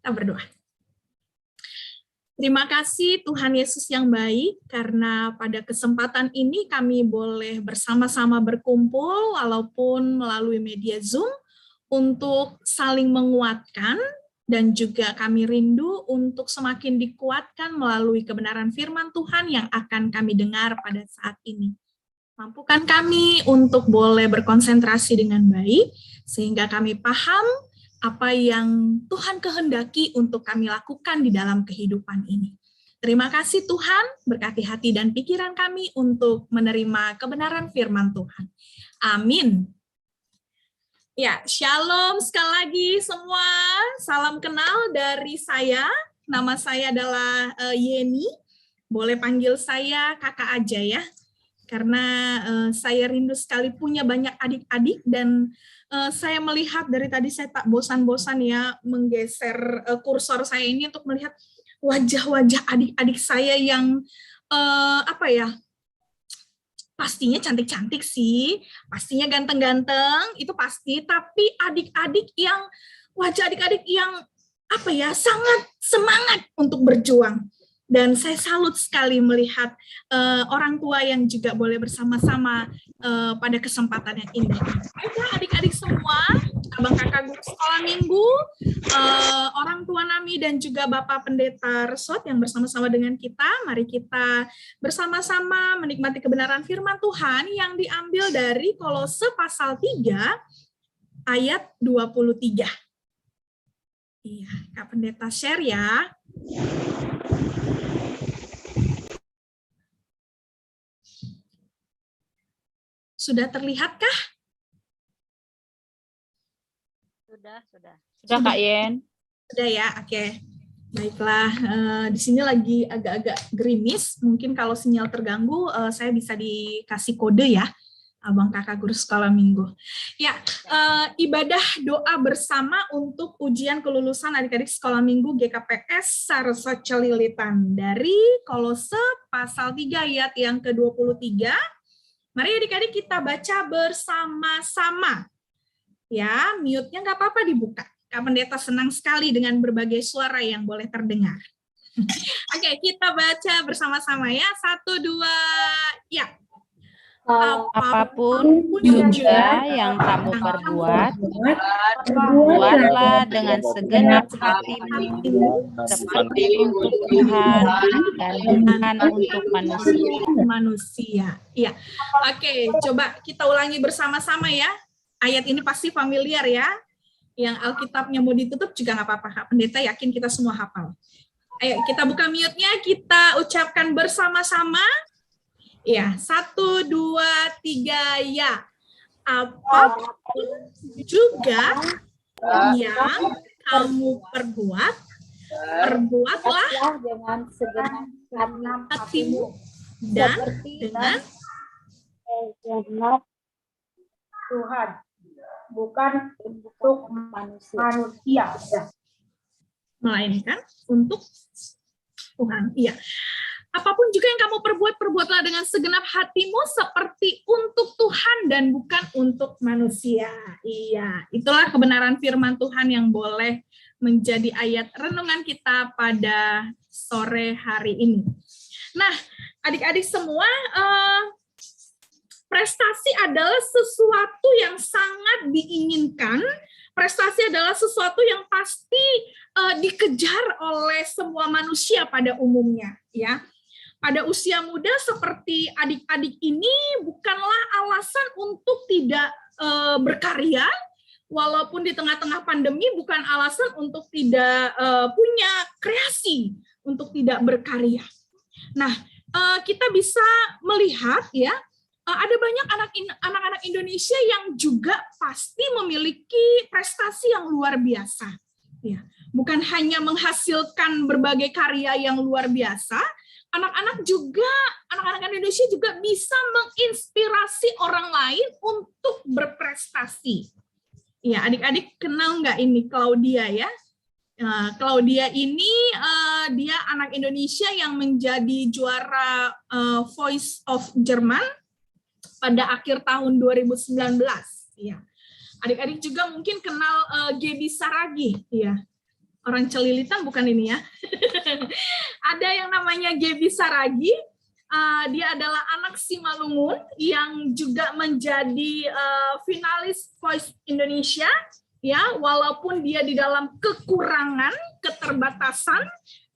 Kita berdoa. Terima kasih Tuhan Yesus yang baik, karena pada kesempatan ini kami boleh bersama-sama berkumpul walaupun melalui media Zoom untuk saling menguatkan, dan juga kami rindu untuk semakin dikuatkan melalui kebenaran firman Tuhan yang akan kami dengar pada saat ini. Mampukan kami untuk boleh berkonsentrasi dengan baik, sehingga kami paham apa yang Tuhan kehendaki untuk kami lakukan di dalam kehidupan ini. Terima kasih Tuhan, berkati hati dan pikiran kami untuk menerima kebenaran firman Tuhan. Amin. Ya, shalom sekali lagi semua. Salam kenal dari saya. Nama saya adalah Yeni. Boleh panggil saya kakak aja ya. Karena saya rindu sekali punya banyak adik-adik, dan saya melihat dari tadi saya tak bosan-bosan ya menggeser kursor saya ini untuk melihat wajah-wajah adik-adik saya yang pastinya cantik-cantik sih, pastinya ganteng-ganteng, itu pasti, tapi adik-adik yang wajah adik-adik yang sangat semangat untuk berjuang. Dan saya salut sekali melihat orang tua yang juga boleh bersama-sama pada kesempatan yang indah. Baiklah adik-adik semua, abang kakak guru sekolah minggu, orang tua Nami dan juga Bapak Pendeta Resort yang bersama-sama dengan kita, mari kita bersama-sama menikmati kebenaran firman Tuhan yang diambil dari Kolose pasal 3 ayat 23. Iya, Kak Pendeta share ya. Sudah terlihatkah? Sudah Kak Yen. Sudah ya, oke. Baiklah, di sini lagi agak-agak gerimis. Mungkin kalau sinyal terganggu, saya bisa dikasih kode ya, abang kakak guru sekolah minggu. Ya, ibadah doa bersama untuk ujian kelulusan adik-adik sekolah minggu GKPS Sarso Celilitan dari Kolose pasal 3 ayat yang ke-23. Mari adik-adik kita baca bersama-sama. Ya, mute-nya nggak apa-apa dibuka. Kak Pendeta senang sekali dengan berbagai suara yang boleh terdengar. Oke, kita baca bersama-sama ya. 1, 2, ya. Apapun juga yang kamu perbuat, buatlah dengan segenap hatimu seperti untuk Tuhan dan bukan untuk manusia. Iya. Oke, coba kita ulangi bersama-sama ya. Ayat ini pasti familiar ya. Yang Alkitabnya mau ditutup juga nggak apa-apa. Kak Pendeta yakin kita semua hafal. Ayo kita buka mute-nya, kita ucapkan bersama-sama. Ya, 1, 2, 3, ya. Apapun juga yang kamu perbuatlah dengan segenap hatimu dan dengan segenap Tuhan, bukan untuk manusia. Melainkan untuk Tuhan. Iya. Apapun juga yang kamu perbuat, perbuatlah dengan segenap hatimu seperti untuk Tuhan dan bukan untuk manusia. Iya, itulah kebenaran firman Tuhan yang boleh menjadi ayat renungan kita pada sore hari ini. Nah, adik-adik semua, prestasi adalah sesuatu yang sangat diinginkan. Prestasi adalah sesuatu yang pasti dikejar oleh semua manusia pada umumnya, ya. Pada usia muda seperti adik-adik ini bukanlah alasan untuk tidak berkarya, walaupun di tengah-tengah pandemi bukan alasan untuk tidak punya kreasi, untuk tidak berkarya. Nah, kita bisa melihat ya, ada banyak anak-anak Indonesia yang juga pasti memiliki prestasi yang luar biasa. Ya, bukan hanya menghasilkan berbagai karya yang luar biasa, anak-anak Indonesia juga bisa menginspirasi orang lain untuk berprestasi. Ya, adik-adik kenal nggak ini Claudia ya? Claudia ini dia anak Indonesia yang menjadi juara Voice of German pada akhir tahun 2019. Ya. Adik-adik juga mungkin kenal Gaby Saragi, ya. Orang Celilitan bukan ini ya. Ada yang namanya Gaby Saragi. Dia adalah anak Simalungun yang juga menjadi finalis Voice Indonesia, ya, walaupun dia di dalam kekurangan, keterbatasan,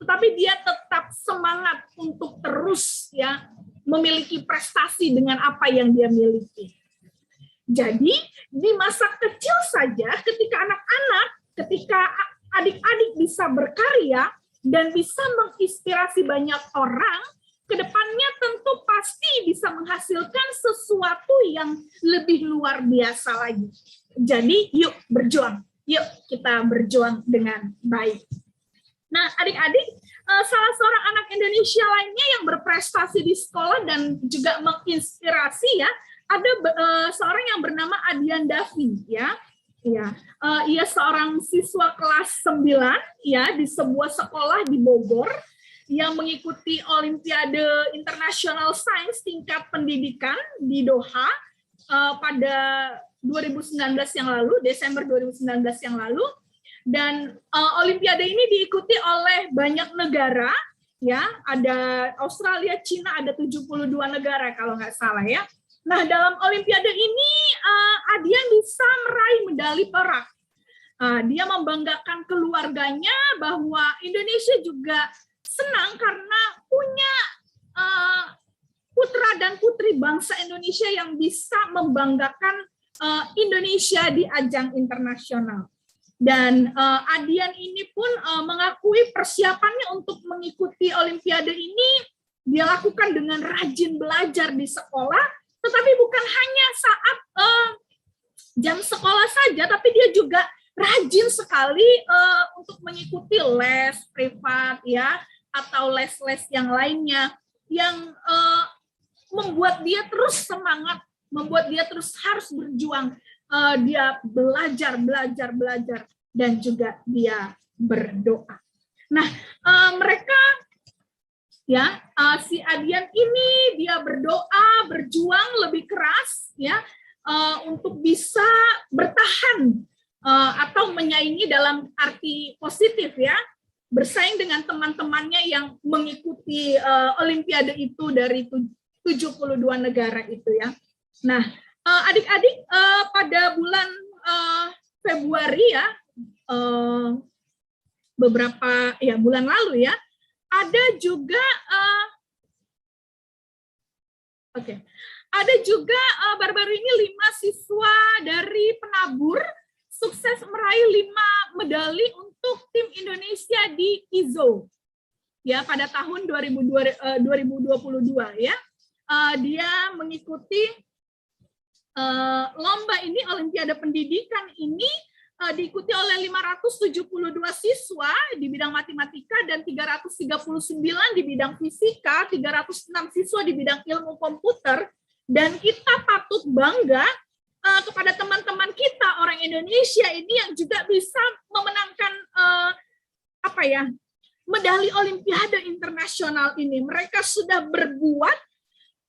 tetapi dia tetap semangat untuk terus ya memiliki prestasi dengan apa yang dia miliki. Jadi di masa kecil saja, ketika adik-adik bisa berkarya dan bisa menginspirasi banyak orang, kedepannya tentu pasti bisa menghasilkan sesuatu yang lebih luar biasa lagi. Jadi yuk berjuang, yuk kita berjuang dengan baik. Nah adik-adik, salah seorang anak Indonesia lainnya yang berprestasi di sekolah dan juga menginspirasi ya, ada seorang yang bernama Adian Davi ya. Ya, ia seorang siswa kelas 9 ya di sebuah sekolah di Bogor yang mengikuti Olimpiade International Science tingkat pendidikan di Doha pada 2019 yang lalu, Desember 2019 yang lalu. Dan Olimpiade ini diikuti oleh banyak negara, ya, ada Australia, Cina, ada 72 negara kalau nggak salah ya. Nah, dalam Olimpiade ini Adian bisa meraih medali perak. Dia membanggakan keluarganya bahwa Indonesia juga senang karena punya putra dan putri bangsa Indonesia yang bisa membanggakan Indonesia di ajang internasional. Dan Adian ini pun mengakui persiapannya untuk mengikuti Olimpiade ini dia lakukan dengan rajin belajar di sekolah. Tetapi bukan hanya saat jam sekolah saja, tapi dia juga rajin sekali untuk mengikuti les privat ya, atau les-les yang lainnya yang membuat dia terus semangat, membuat dia terus harus berjuang. Dia belajar, dan juga dia berdoa. Nah, mereka ya, si Adian ini dia berdoa, berjuang lebih keras ya untuk bisa bertahan atau menyaingi dalam arti positif ya, bersaing dengan teman-temannya yang mengikuti Olimpiade itu dari 72 negara itu ya. Nah, adik-adik pada bulan Februari ya, beberapa ya bulan lalu ya, ada juga ada juga baru-baru ini 5 siswa dari penabur sukses meraih 5 medali untuk tim Indonesia di IZO ya pada tahun 2022 ya. Dia mengikuti lomba ini, Olimpiade Pendidikan ini diikuti oleh 572 siswa di bidang matematika dan 339 di bidang fisika, 306 siswa di bidang ilmu komputer, dan kita patut bangga kepada teman-teman kita orang Indonesia ini yang juga bisa memenangkan medali Olimpiade internasional ini. Mereka sudah berbuat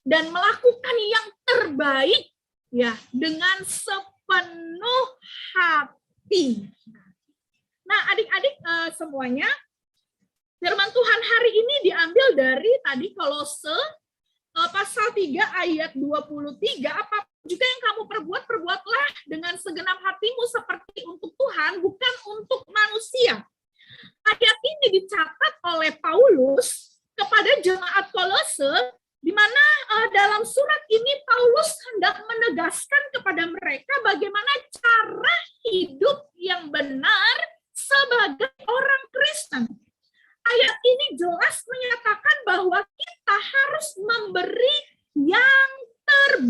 dan melakukan yang terbaik ya dengan sepenuh hati. Nah, adik-adik semuanya, firman Tuhan hari ini diambil dari tadi Kolose pasal 3 ayat 23, apa juga yang kamu perbuat, perbuatlah dengan segenap hatimu seperti untuk Tuhan, bukan untuk manusia. Ayat ini dicatat oleh Paulus kepada jemaat Kolose, di mana dalam surat ini Paulus hendak menegaskan kepada mereka bagaimana cara hidup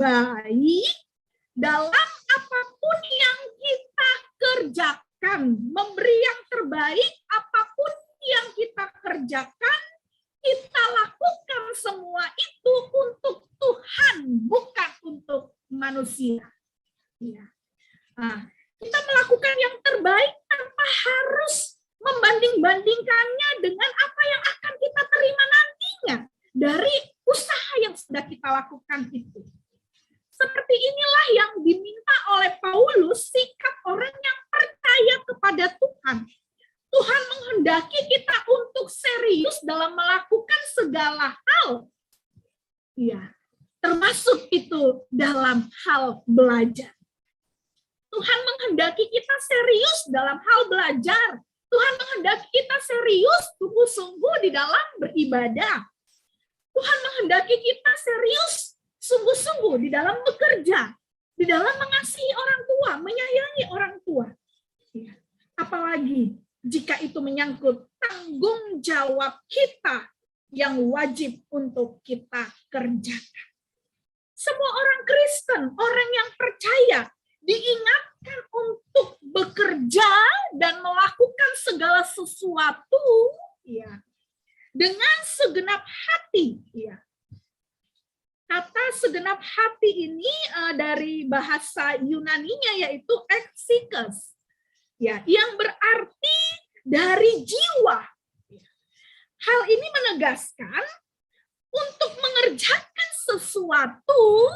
terbaik dalam apapun yang kita kerjakan, memberi yang terbaik apapun yang kita kerjakan, kita lakukan semua itu untuk Tuhan, bukan untuk manusia. Ya. Nah, kita melakukan yang terbaik tanpa harus membanding-bandingkannya dengan apa yang akan kita terima nantinya dari usaha yang sudah kita lakukan itu. Seperti inilah yang diminta oleh Paulus, sikap orang yang percaya kepada Tuhan. Tuhan menghendaki kita untuk serius dalam melakukan segala hal. Ya, termasuk itu dalam hal belajar. Tuhan menghendaki kita serius dalam hal belajar. Tuhan menghendaki kita serius, sungguh-sungguh di dalam beribadah. Tuhan menghendaki kita serius, sungguh-sungguh di dalam bekerja, di dalam mengasihi orang tua, menyayangi orang tua. Ya. Apalagi jika itu menyangkut tanggung jawab kita yang wajib untuk kita kerjakan. Semua orang Kristen, orang yang percaya, diingatkan untuk bekerja dan melakukan segala sesuatu ya dengan segenap hati ya. Kata segenap hati ini dari bahasa Yunaninya yaitu exikes ya, yang berarti dari jiwa. Hal ini menegaskan untuk mengerjakan sesuatu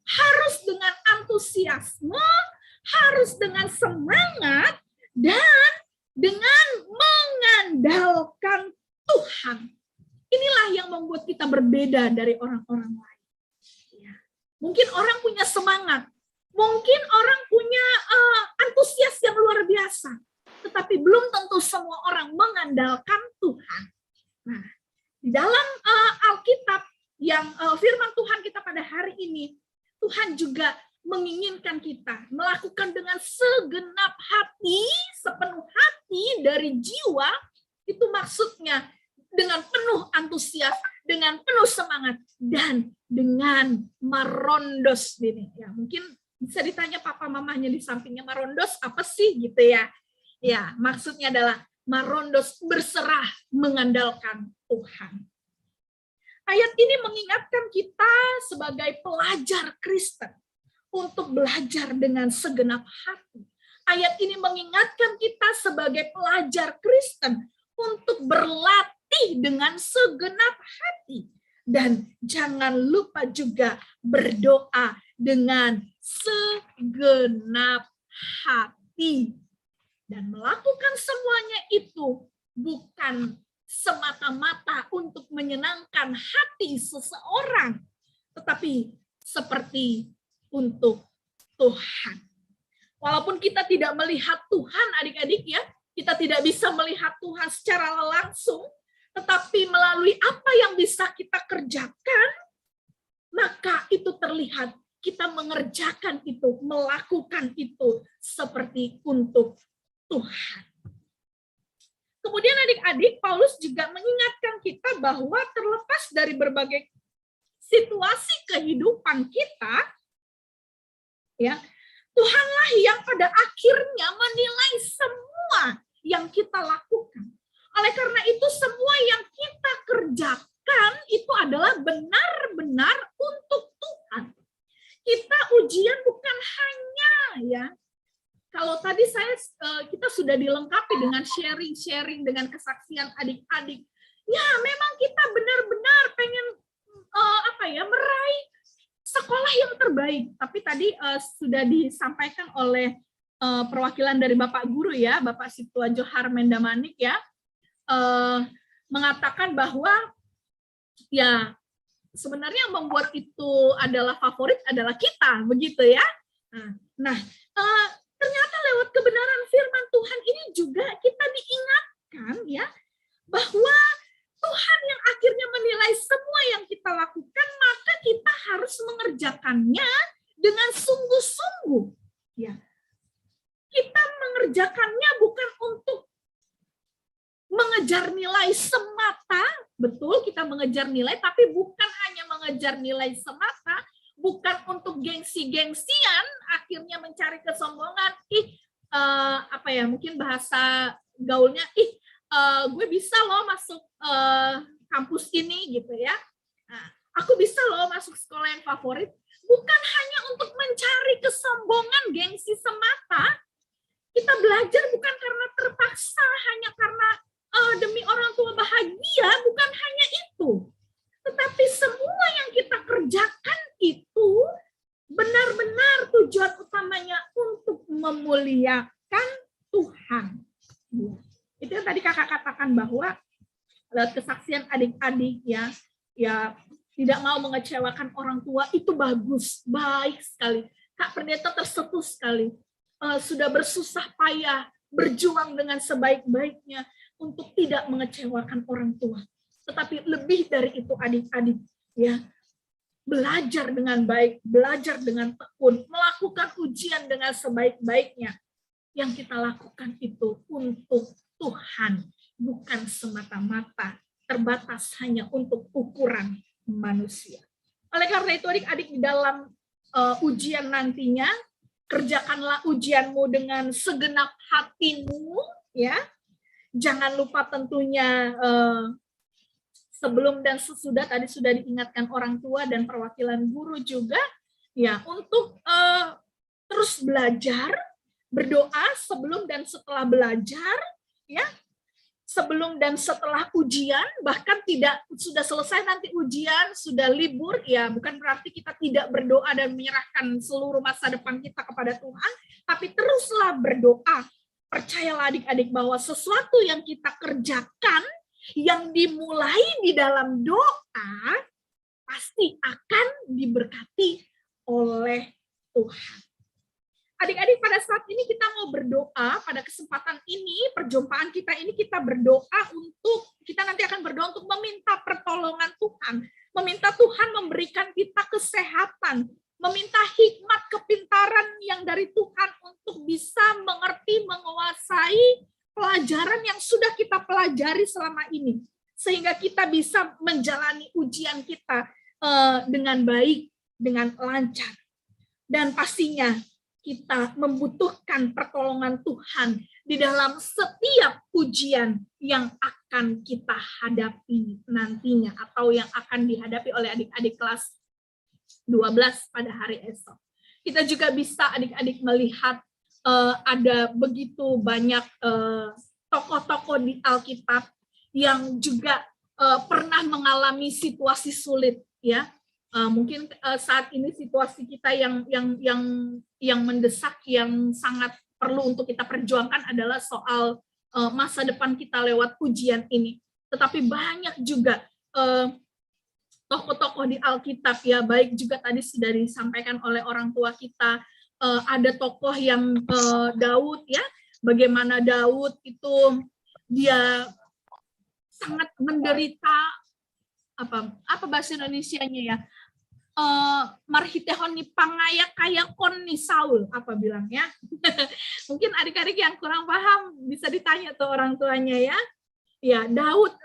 harus dengan antusiasme, harus dengan semangat, dan dengan mengandalkan Tuhan. Inilah yang membuat kita berbeda dari orang-orang lain. Ya. Mungkin orang punya semangat, mungkin orang punya antusias yang luar biasa, tetapi belum tentu semua orang mengandalkan Tuhan. Nah, di dalam Alkitab yang firman Tuhan kita pada hari ini, Tuhan juga menginginkan kita melakukan dengan segenap hati, sepenuh hati dari jiwa, itu maksudnya dengan penuh antusias, dengan penuh semangat, dan dengan marondos ini. Ya, mungkin bisa ditanya papa mamanya di sampingnya, marondos apa sih gitu ya? Ya, maksudnya adalah marondos berserah mengandalkan Tuhan. Ayat ini mengingatkan kita sebagai pelajar Kristen untuk belajar dengan segenap hati. Ayat ini mengingatkan kita sebagai pelajar Kristen untuk berlatih dengan segenap hati. Dan jangan lupa juga berdoa dengan segenap hati. Dan melakukan semuanya itu bukan semata-mata untuk menyenangkan hati seseorang, tetapi seperti untuk Tuhan. Walaupun kita tidak melihat Tuhan, adik-adik ya, kita tidak bisa melihat Tuhan secara langsung, tetapi melalui apa yang bisa kita kerjakan, maka itu terlihat kita mengerjakan itu, melakukan itu seperti untuk Tuhan. Kemudian adik-adik, Paulus juga mengingatkan kita bahwa terlepas dari berbagai situasi kehidupan kita, ya, Tuhanlah yang pada akhirnya menilai semua yang kita lakukan. Oleh karena itu semua yang kita kerjakan itu adalah benar-benar untuk Tuhan. Kita ujian bukan hanya ya, kalau tadi kita sudah dilengkapi dengan sharing dengan kesaksian adik-adik. Ya, memang kita benar-benar pengen meraih sekolah yang terbaik. Tapi tadi sudah disampaikan oleh perwakilan dari Bapak Guru ya, Bapak Situa Johar Mendamanik ya, mengatakan bahwa ya sebenarnya yang membuat itu adalah favorit adalah kita, begitu ya. Nah, ternyata lewat kebenaran firman Tuhan ini juga kita diingatkan ya bahwa Tuhan yang akhirnya menilai semua yang kita lakukan, maka kita harus mengerjakannya dengan sungguh-sungguh. Ya, kita mengerjakannya bukan untuk mengejar nilai semata, betul kita mengejar nilai, tapi bukan hanya mengejar nilai semata, bukan untuk gengsi-gengsian, akhirnya mencari kesombongan, mungkin bahasa gaulnya, gue bisa loh masuk kampus ini gitu ya. Nah, aku bisa loh masuk sekolah yang favorit, bukan hanya untuk mencari kesombongan, gengsi semata. Kita belajar bukan karena terpaksa, hanya karena demi orang tua bahagia, bukan hanya itu. Tetapi semua yang kita kerjakan itu benar-benar tujuan utamanya untuk memuliakan Tuhan. Itu yang tadi kakak katakan bahwa kesaksian adik-adik ya tidak mau mengecewakan orang tua itu bagus, baik sekali. Kak Pendeta tersentuh sekali. Sudah bersusah payah, berjuang dengan sebaik-baiknya untuk tidak mengecewakan orang tua. Tetapi lebih dari itu adik-adik ya, belajar dengan baik, belajar dengan tekun, melakukan ujian dengan sebaik-baiknya. Yang kita lakukan itu untuk Tuhan, bukan semata-mata terbatas hanya untuk ukuran manusia. Oleh karena itu adik-adik di dalam ujian nantinya, kerjakanlah ujianmu dengan segenap hatimu, ya. Jangan lupa tentunya sebelum dan sesudah tadi sudah diingatkan orang tua dan perwakilan guru juga, ya, untuk terus belajar, berdoa sebelum dan setelah belajar, ya. Sebelum dan setelah ujian, bahkan tidak sudah selesai nanti ujian, sudah libur, ya bukan berarti kita tidak berdoa dan menyerahkan seluruh masa depan kita kepada Tuhan, tapi teruslah berdoa. Percayalah adik-adik bahwa sesuatu yang kita kerjakan, yang dimulai di dalam doa, pasti akan diberkati oleh Tuhan. Adik-adik, pada saat ini kita mau berdoa, pada kesempatan ini, perjumpaan kita ini kita berdoa kita nanti akan berdoa untuk meminta pertolongan Tuhan, meminta Tuhan memberikan kita kesehatan, meminta hikmat kepintaran yang dari Tuhan untuk bisa mengerti, menguasai pelajaran yang sudah kita pelajari selama ini, sehingga kita bisa menjalani ujian kita dengan baik, dengan lancar. Dan pastinya kita membutuhkan pertolongan Tuhan di dalam setiap ujian yang akan kita hadapi nantinya atau yang akan dihadapi oleh adik-adik kelas 12 pada hari esok. Kita juga bisa adik-adik melihat ada begitu banyak tokoh-tokoh di Alkitab yang juga pernah mengalami situasi sulit, ya. Mungkin saat ini situasi kita yang mendesak, yang sangat perlu untuk kita perjuangkan adalah soal masa depan kita lewat ujian ini. Tetapi banyak juga tokoh-tokoh di Alkitab, ya, baik juga tadi sudah disampaikan oleh orang tua kita, ada tokoh yang Daud, ya, bagaimana Daud itu dia sangat menderita, apa bahasa Indonesianya ya, marhitehon ni pangaya kaya kon ni Saul, apa bilangnya. Mungkin adik-adik yang kurang paham bisa ditanya tuh orang tuanya, ya. Ya, Daud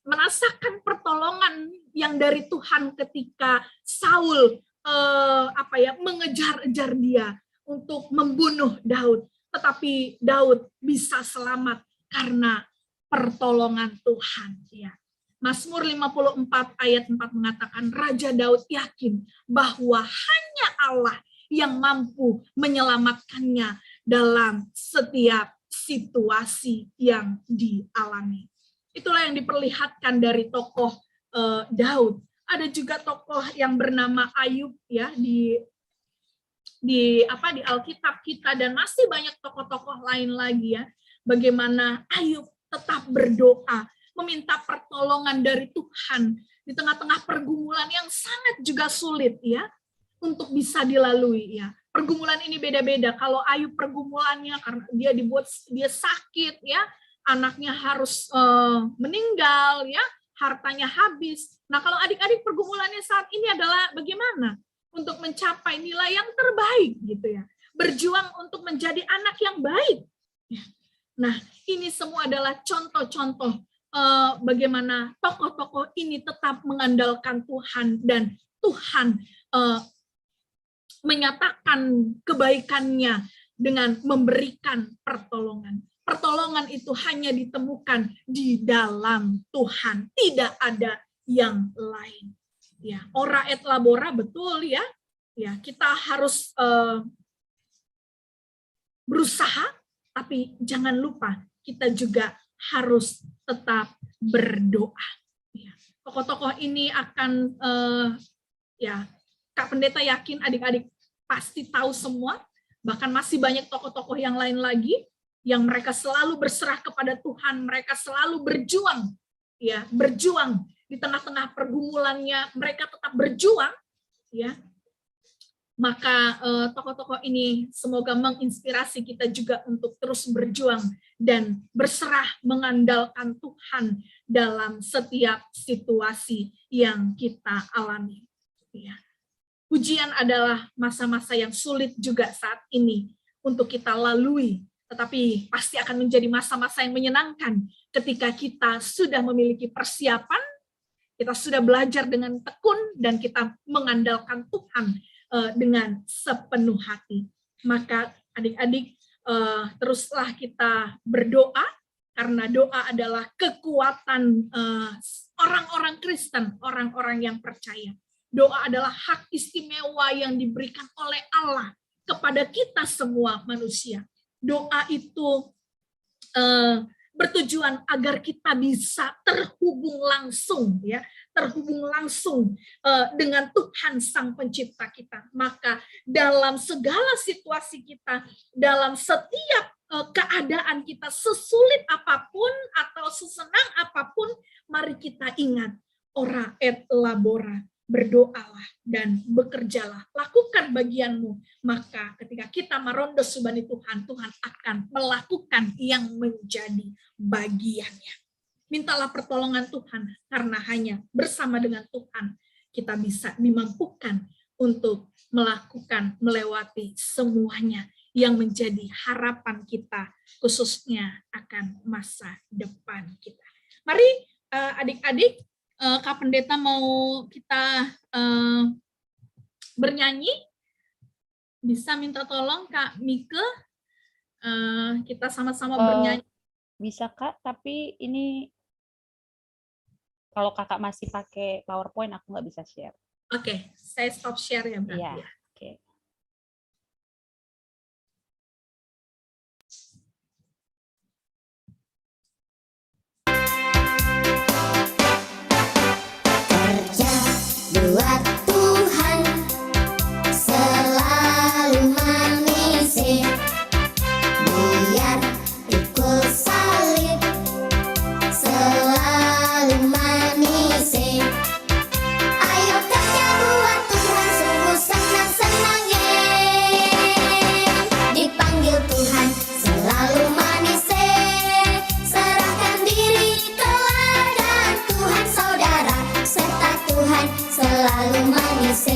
merasakan pertolongan yang dari Tuhan ketika Saul mengejar-ejar dia untuk membunuh Daud, tetapi Daud bisa selamat karena pertolongan Tuhan, ya. Mazmur 54 ayat 4 mengatakan, Raja Daud yakin bahwa hanya Allah yang mampu menyelamatkannya dalam setiap situasi yang dialami. Itulah yang diperlihatkan dari tokoh Daud. Ada juga tokoh yang bernama Ayub, ya, di Alkitab kita, dan masih banyak tokoh-tokoh lain lagi, ya. Bagaimana Ayub tetap berdoa, meminta pertolongan dari Tuhan di tengah-tengah pergumulan yang sangat juga sulit, ya, untuk bisa dilalui, ya. Pergumulan ini beda-beda. Kalau Ayub pergumulannya karena dia sakit, ya, anaknya harus meninggal, ya, hartanya habis. Nah, kalau adik-adik pergumulannya saat ini adalah bagaimana untuk mencapai nilai yang terbaik, gitu, ya. Berjuang untuk menjadi anak yang baik. Nah, ini semua adalah contoh-contoh bagaimana tokoh-tokoh ini tetap mengandalkan Tuhan dan Tuhan menyatakan kebaikannya dengan memberikan pertolongan. Pertolongan itu hanya ditemukan di dalam Tuhan, tidak ada yang lain. Ya, ora et labora, betul ya. Ya, kita harus berusaha, tapi jangan lupa kita juga harus tetap berdoa. Ya, tokoh-tokoh ini akan ya, Kak Pendeta yakin adik-adik pasti tahu semua, bahkan masih banyak tokoh-tokoh yang lain lagi yang mereka selalu berserah kepada Tuhan, mereka selalu berjuang, ya, berjuang di tengah-tengah pergumulannya, mereka tetap berjuang, ya. Maka tokoh-tokoh ini semoga menginspirasi kita juga untuk terus berjuang dan berserah mengandalkan Tuhan dalam setiap situasi yang kita alami. Ya. Ujian adalah masa-masa yang sulit juga saat ini untuk kita lalui, tetapi pasti akan menjadi masa-masa yang menyenangkan ketika kita sudah memiliki persiapan, kita sudah belajar dengan tekun, dan kita mengandalkan Tuhan dengan sepenuh hati. Maka adik-adik, teruslah kita berdoa, karena doa adalah kekuatan orang-orang Kristen, orang-orang yang percaya. Doa adalah hak istimewa yang diberikan oleh Allah kepada kita semua manusia. Doa itu bertujuan agar kita bisa terhubung langsung, ya, terhubung langsung dengan Tuhan Sang Pencipta kita. Maka dalam segala situasi kita, dalam setiap keadaan kita, sesulit apapun atau sesenang apapun, mari kita ingat, ora et labora, berdoalah dan bekerjalah, lakukan bagianmu, maka ketika kita marondo subani Tuhan, Tuhan akan melakukan yang menjadi bagiannya. Mintalah pertolongan Tuhan, karena hanya bersama dengan Tuhan kita bisa dimampukan untuk melakukan, melewati semuanya yang menjadi harapan kita, khususnya akan masa depan kita. Mari adik-adik, Kak Pendeta mau kita bernyanyi, bisa minta tolong Kak Mike, kita sama-sama bernyanyi. Bisa Kak, tapi ini kalau Kakak masih pakai PowerPoint aku nggak bisa share. Oke, saya stop share ya berarti. Iya, Ya. oke. Buat Tuhan selalu manisir, biar pikul salib selalu manisir. Ayo kerja buat Tuhan, sungguh senang-senangnya. Dipanggil Tuhan selalu manisir, serahkan diri ke ladang Tuhan saudara, serta Tuhan selalu manisir.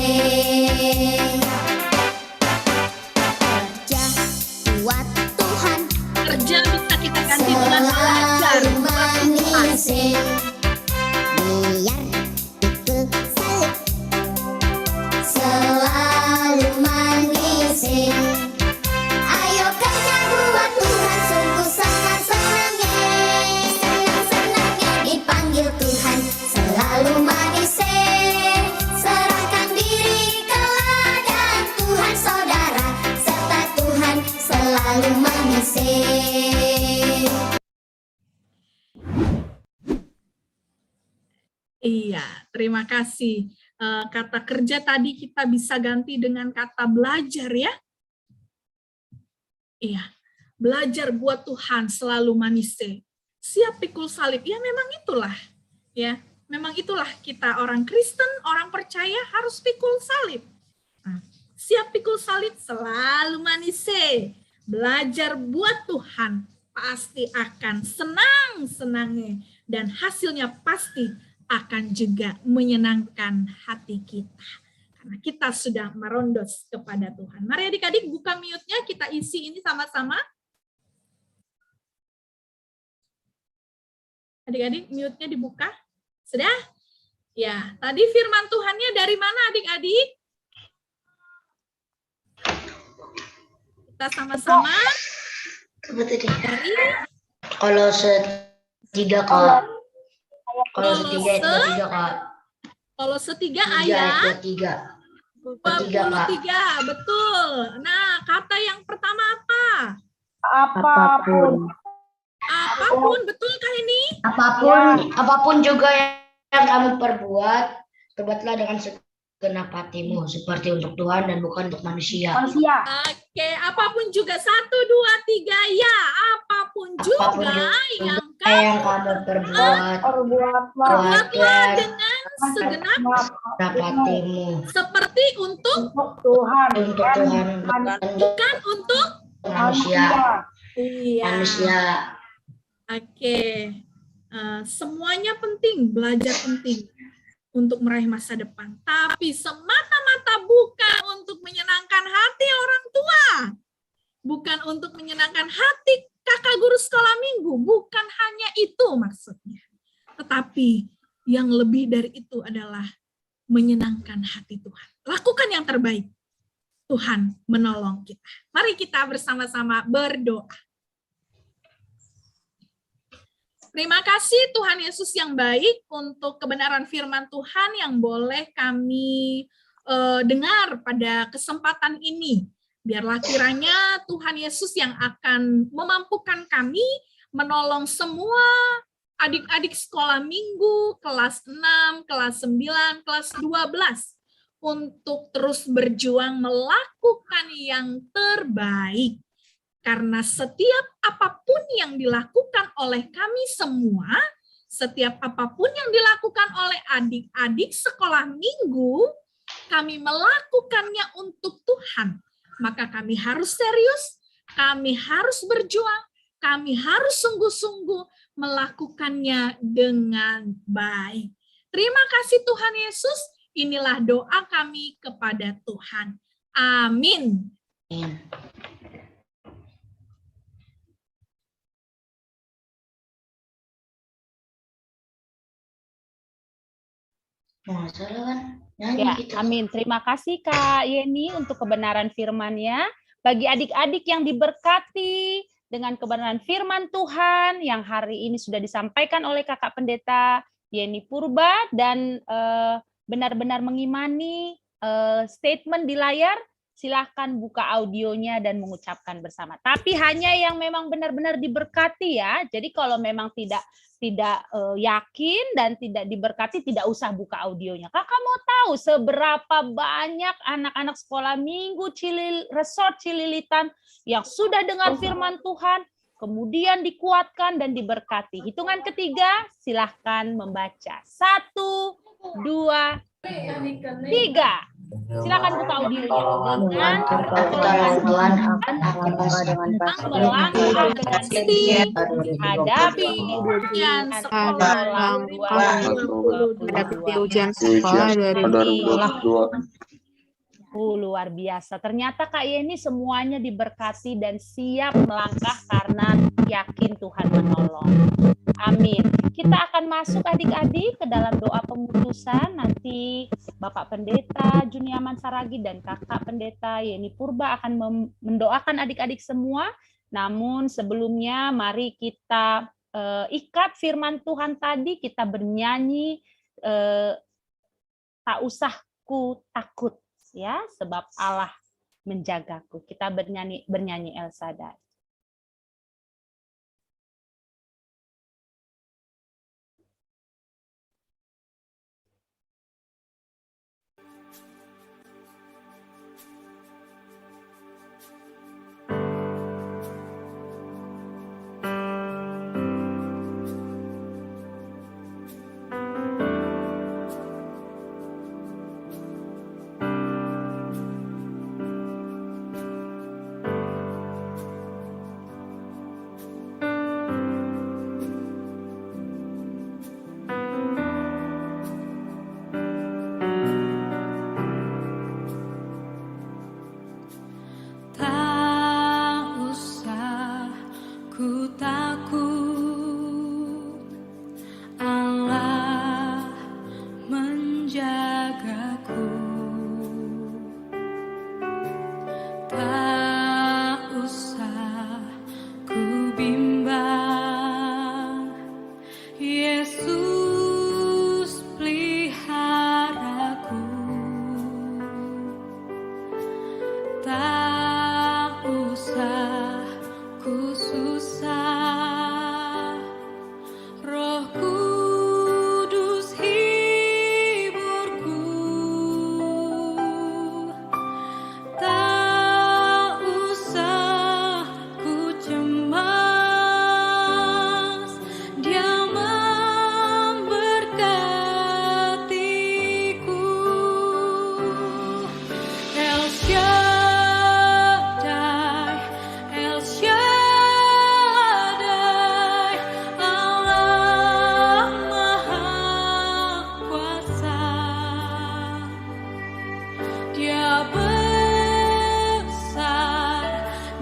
Kerja buat Tuhan, Kerja bisa kita ganti dengan belajar selalu buat Tuhan. manisir, biar pikul salib selalu manisir. Ayo kerja buat Tuhan, sungguh senang-senangnya. Senang-senangnya dipanggil Tuhan selalu manisir, serahkan diri ke ladang Tuhan saudara, serta Tuhan selalu manisir. Iya, terima kasih. Kata kerja tadi kita bisa ganti dengan kata belajar ya. Iya, belajar buat Tuhan selalu manisir. Siap pikul salib, ya memang itulah. Ya, memang itulah kita orang Kristen, orang percaya harus pikul salib. Nah, siap pikul salib selalu manisir. Belajar buat Tuhan pasti akan senang-senangnya, dan hasilnya pasti akan juga menyenangkan hati kita. Karena kita sudah merondos kepada Tuhan. Mari adik-adik buka mute-nya, kita isi ini sama-sama. Adik-adik, mute-nya dibuka. Sudah? Ya, tadi firman Tuhannya dari mana adik-adik? Kita sama-sama dari Kolose 3 Kak. Kolose 3 ayat 23 Kak. Kolose 3 3 ayat 23. betul. Nah, kata yang pertama apa? Apapun. Apapun, betul kah ini? Apapun juga yang kamu perbuatlah dengan segenap hatimu, seperti untuk Tuhan dan bukan untuk manusia. Oke, apapun juga. 1, 2, 3, ya. Apapun juga yang kamu perbuatlah dengan segenap hatimu, seperti untuk Tuhan. bukan untuk manusia. Iya. Oke. Semuanya penting, belajar penting untuk meraih masa depan. Tapi semata-mata bukan untuk menyenangkan hati orang tua. Bukan untuk menyenangkan hati kakak guru sekolah minggu. Bukan hanya itu maksudnya. Tetapi yang lebih dari itu adalah menyenangkan hati Tuhan. Lakukan yang terbaik. Tuhan menolong kita. Mari kita bersama-sama berdoa. Terima kasih Tuhan Yesus yang baik untuk kebenaran firman Tuhan yang boleh kami dengar pada kesempatan ini. Biarlah kiranya Tuhan Yesus yang akan memampukan kami menolong semua adik-adik sekolah minggu, kelas 6, kelas 9, kelas 12, untuk terus berjuang melakukan yang terbaik. Karena setiap apapun yang dilakukan oleh kami semua, setiap apapun yang dilakukan oleh adik-adik sekolah minggu, kami melakukannya untuk Tuhan. Maka kami harus serius, kami harus berjuang, kami harus sungguh-sungguh melakukannya dengan baik. Terima kasih Tuhan Yesus, inilah doa kami kepada Tuhan. Amin. Ya, amin. Terima kasih Kak Yeni untuk kebenaran firman-Nya. Bagi adik-adik yang diberkati dengan kebenaran firman Tuhan yang hari ini sudah disampaikan oleh Kakak Pendeta Yeni Purba dan benar-benar mengimani statement di layar, silahkan buka audionya dan mengucapkan bersama. Tapi hanya yang memang benar-benar diberkati ya. Jadi kalau memang tidak yakin dan tidak diberkati, tidak usah buka audionya. Kakak mau tahu seberapa banyak anak-anak sekolah minggu Resort Cililitan yang sudah dengar firman Tuhan, kemudian dikuatkan dan diberkati. Hitungan ketiga, silahkan membaca. 1, 2, 3. Silakan buka audionya dengan melangkah dengan setia menghadapi ujian sekolah 2022. Luar biasa. Ternyata Kak Yeni semuanya diberkati dan siap melangkah karena yakin Tuhan menolong. Amin. Kita akan masuk adik-adik ke dalam doa pemutusan. Nanti Bapak Pendeta Juniaman Saragi dan Kakak Pendeta Yeni Purba akan mendoakan adik-adik semua. Namun sebelumnya mari kita ikat firman Tuhan tadi, kita bernyanyi tak usah ku takut ya, sebab Allah menjagaku. Kita bernyanyi El Shaddai. Tak usah ku susah, Roh Kudus hiburku. Tak usah ku cemas, Dia memberkatiku. El Shaddai, El Shaddai, Allah Maha Kuasa. Dia besar,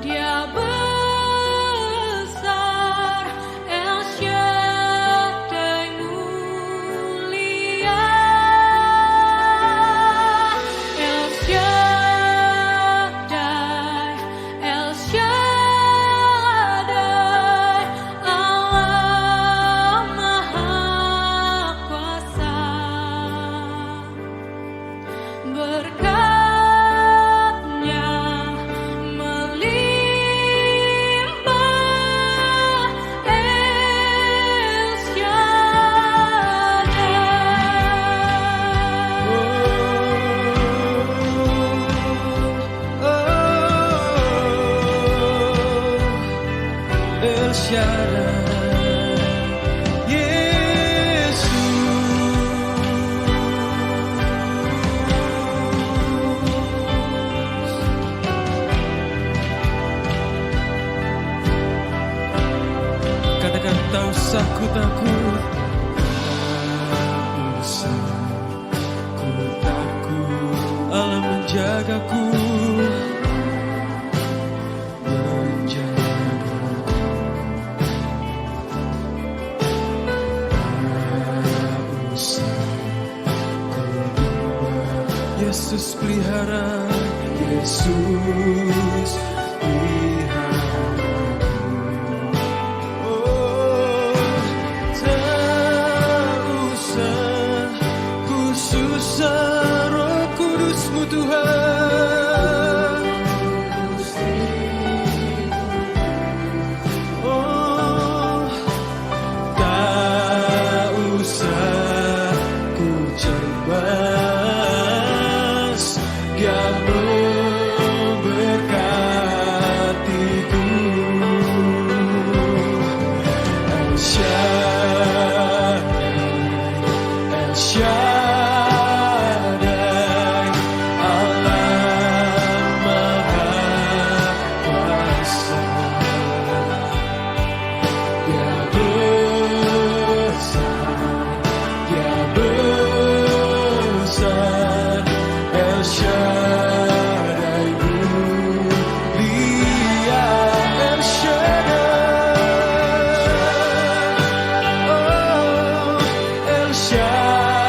Dia besar, El Shaddai mulia. El Shaddai, El Shaddai, Allah Maha Kuasa. Berkat-Nya melimpah, El El Shaddai, Yesus. Katakan tak usah ku takut, tak usah ku takut, Allah menjagaku. Yesus pelihara, Yesus pelihara. Oh, tak usah ku susah, Roh Kudus-Mu Tuhan. Oh, tak usah ku cemas, Dia memberkatiku. El Shaddai, El Shaddai, Allah Maha Kuasa. Dia besar, Dia besar, El Shaddai mulia, El Shaddai, oh, El Shaddai,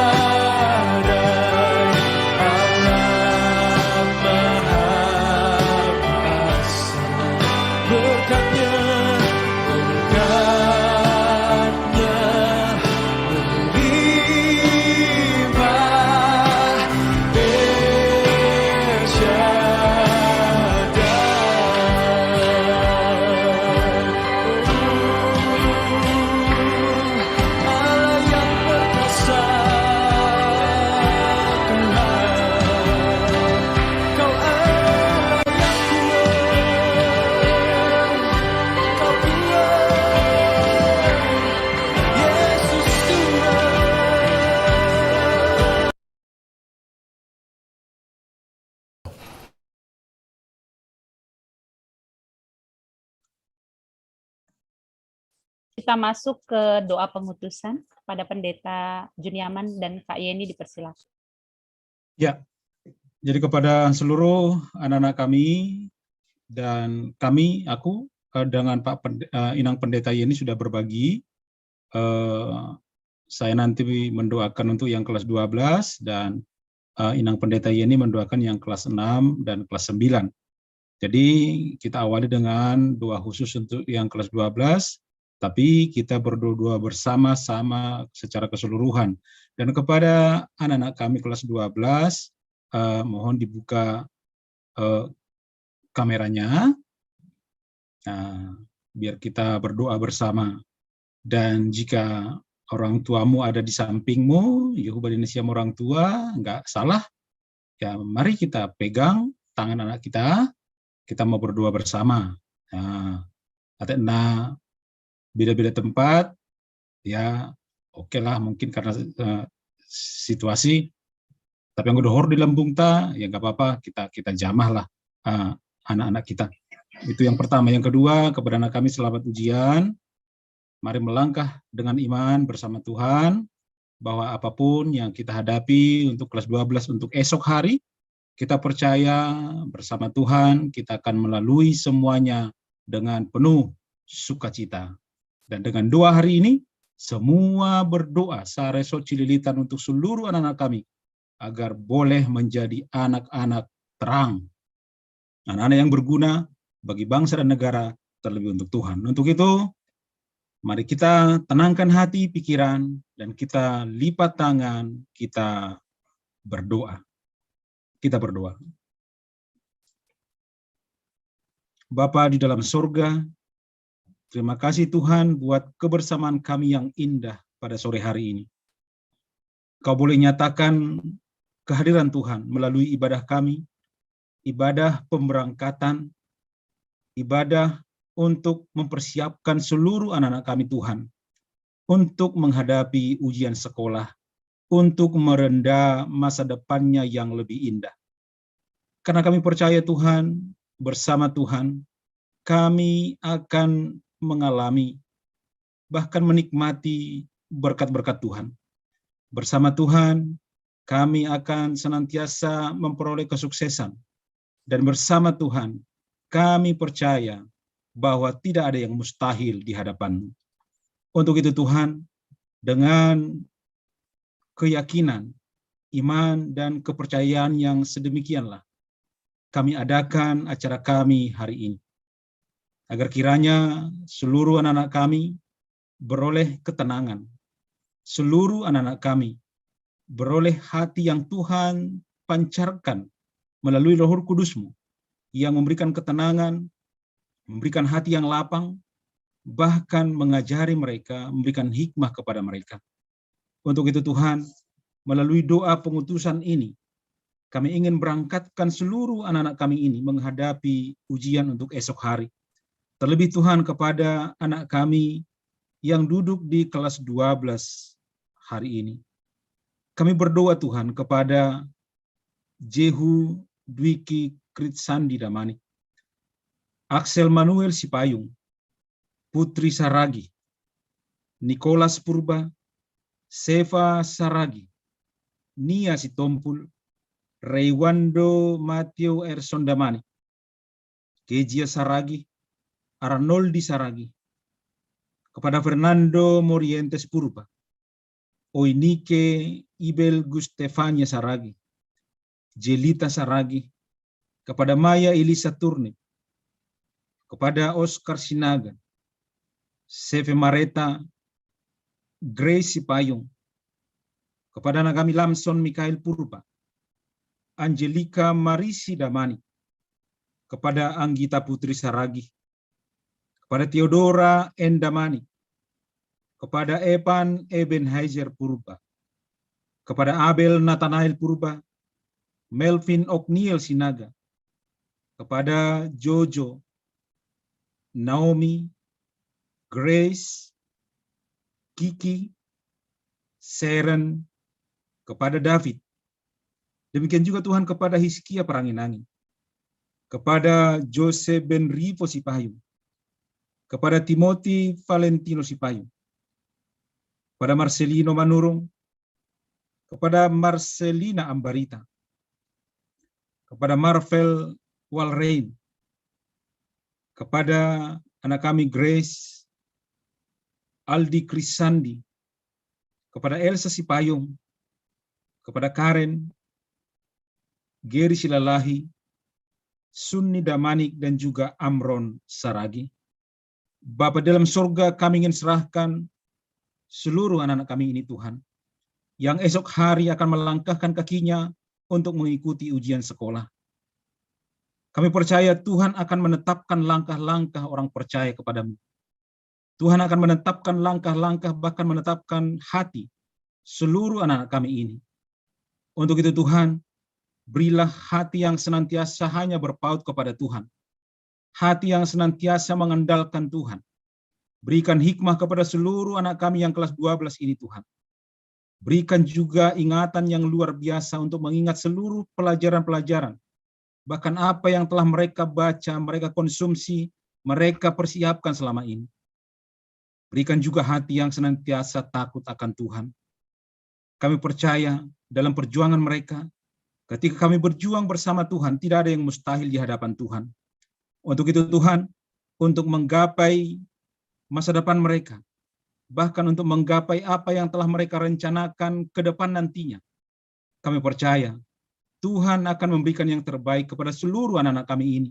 Allah Maha Kuasa. Berkat-Nya melimpah, El Shaddai. Allah yang perkasa, Tuhan, Kau Allah yang kuat, Kau kuat, Yesus Tuhan. Kita masuk ke doa pengutusan pada Pendeta Juniaman dan Kak Yeni, dipersilakan. Ya, jadi kepada seluruh anak-anak kami dan aku dengan Inang Pendeta Yeni sudah berbagi. Saya nanti mendoakan untuk yang kelas 12 dan Inang Pendeta Yeni mendoakan yang kelas 6 dan kelas 9. Jadi kita awali dengan doa khusus untuk yang kelas 12, tapi kita berdoa bersama-sama secara keseluruhan. Dan kepada anak-anak kami kelas 12, mohon dibuka kameranya. Nah, biar kita berdoa bersama. Dan jika orang tuamu ada di sampingmu, Yehuwa Dinesiam orang tua, nggak salah, ya mari kita pegang tangan anak kita mau berdoa bersama. Nah, karena beda-beda tempat, ya oke lah mungkin karena situasi, tapi yang udah hor di lambung ta, ya nggak apa-apa, kita jamah lah anak-anak kita. Itu yang pertama. Yang kedua, kepada anak kami selamat ujian. Mari melangkah dengan iman bersama Tuhan, bahwa apapun yang kita hadapi untuk kelas 12 untuk esok hari, kita percaya bersama Tuhan kita akan melalui semuanya dengan penuh sukacita. Dan dengan doa hari ini, semua berdoa sareso cililitan untuk seluruh anak-anak kami, agar boleh menjadi anak-anak terang, anak-anak yang berguna bagi bangsa dan negara, terlebih untuk Tuhan. Untuk itu, mari kita tenangkan hati, pikiran, dan kita lipat tangan, kita berdoa. Kita berdoa. Bapa di dalam surga, terima kasih Tuhan buat kebersamaan kami yang indah pada sore hari ini. Kau boleh nyatakan kehadiran Tuhan melalui ibadah kami, ibadah pemberangkatan, ibadah untuk mempersiapkan seluruh anak-anak kami Tuhan, untuk menghadapi ujian sekolah, untuk merendah masa depannya yang lebih indah. Karena kami percaya Tuhan, bersama Tuhan, kami akan mengalami, bahkan menikmati berkat-berkat Tuhan. Bersama Tuhan, kami akan senantiasa memperoleh kesuksesan. Dan bersama Tuhan, kami percaya bahwa tidak ada yang mustahil di hadapan-Mu. Untuk itu Tuhan, dengan keyakinan, iman, dan kepercayaan yang sedemikianlah, kami adakan acara kami hari ini. Agar kiranya seluruh anak-anak kami beroleh ketenangan. Seluruh anak-anak kami beroleh hati yang Tuhan pancarkan melalui Roh Kudus-Mu, yang memberikan ketenangan, memberikan hati yang lapang, bahkan mengajari mereka, memberikan hikmah kepada mereka. Untuk itu Tuhan, melalui doa pengutusan ini, kami ingin berangkatkan seluruh anak-anak kami ini menghadapi ujian untuk esok hari. Terlebih Tuhan kepada anak kami yang duduk di kelas 12 hari ini. Kami berdoa Tuhan kepada Jehu Dwiki Kritsandi Damani, Axel Manuel Sipayung, Putri Saragi, Nicholas Purba, Seva Saragi, Nia Sitompul, Reiwando Mateo Erson Damani, Kejia Saragi, Arnoldi Saragi, kepada Fernando Morientes Purba, Oinike Ibel Gustefania Saragi, Jelita Saragi, kepada Maya Elisa Turni, kepada Oscar Sinaga, Seve Mareta, Grace Sipayung, kepada anak kami Lamson Mikael Purba, Angelika Marisi Damani, kepada Anggita Putri Saragi, kepada Theodora Endamani, kepada Evan Ebenheiser Purba, kepada Abel Nathanael Purba, Melvin Okniel Sinaga, kepada Jojo, Naomi, Grace, Kiki, Seren, kepada David. Demikian juga Tuhan kepada Hizkia Peranginangin, kepada Jose Ben Rivo Sipayung, kepada Timothy Valentino Sipayung, kepada Marcelino Manurung, kepada Marcelina Ambarita, kepada Marvel Walrein, kepada anak kami Grace, Aldi Krisandi, kepada Elsa Sipayung, kepada Karen, Geri Silalahi, Sunni Damanik, dan juga Amron Saragi. Bapa dalam surga, kami ingin serahkan seluruh anak-anak kami ini Tuhan, yang esok hari akan melangkahkan kakinya untuk mengikuti ujian sekolah. Kami percaya Tuhan akan menetapkan langkah-langkah orang percaya kepadamu. Tuhan akan menetapkan langkah-langkah, bahkan menetapkan hati seluruh anak-anak kami ini. Untuk itu Tuhan, berilah hati yang senantiasa hanya berpaut kepada Tuhan. Hati yang senantiasa mengandalkan Tuhan. Berikan hikmah kepada seluruh anak kami yang kelas 12 ini Tuhan. Berikan juga ingatan yang luar biasa untuk mengingat seluruh pelajaran-pelajaran. Bahkan apa yang telah mereka baca, mereka konsumsi, mereka persiapkan selama ini. Berikan juga hati yang senantiasa takut akan Tuhan. Kami percaya dalam perjuangan mereka, ketika kami berjuang bersama Tuhan, tidak ada yang mustahil di hadapan Tuhan. Untuk itu Tuhan, untuk menggapai masa depan mereka, bahkan untuk menggapai apa yang telah mereka rencanakan ke depan nantinya, kami percaya Tuhan akan memberikan yang terbaik kepada seluruh anak-anak kami ini.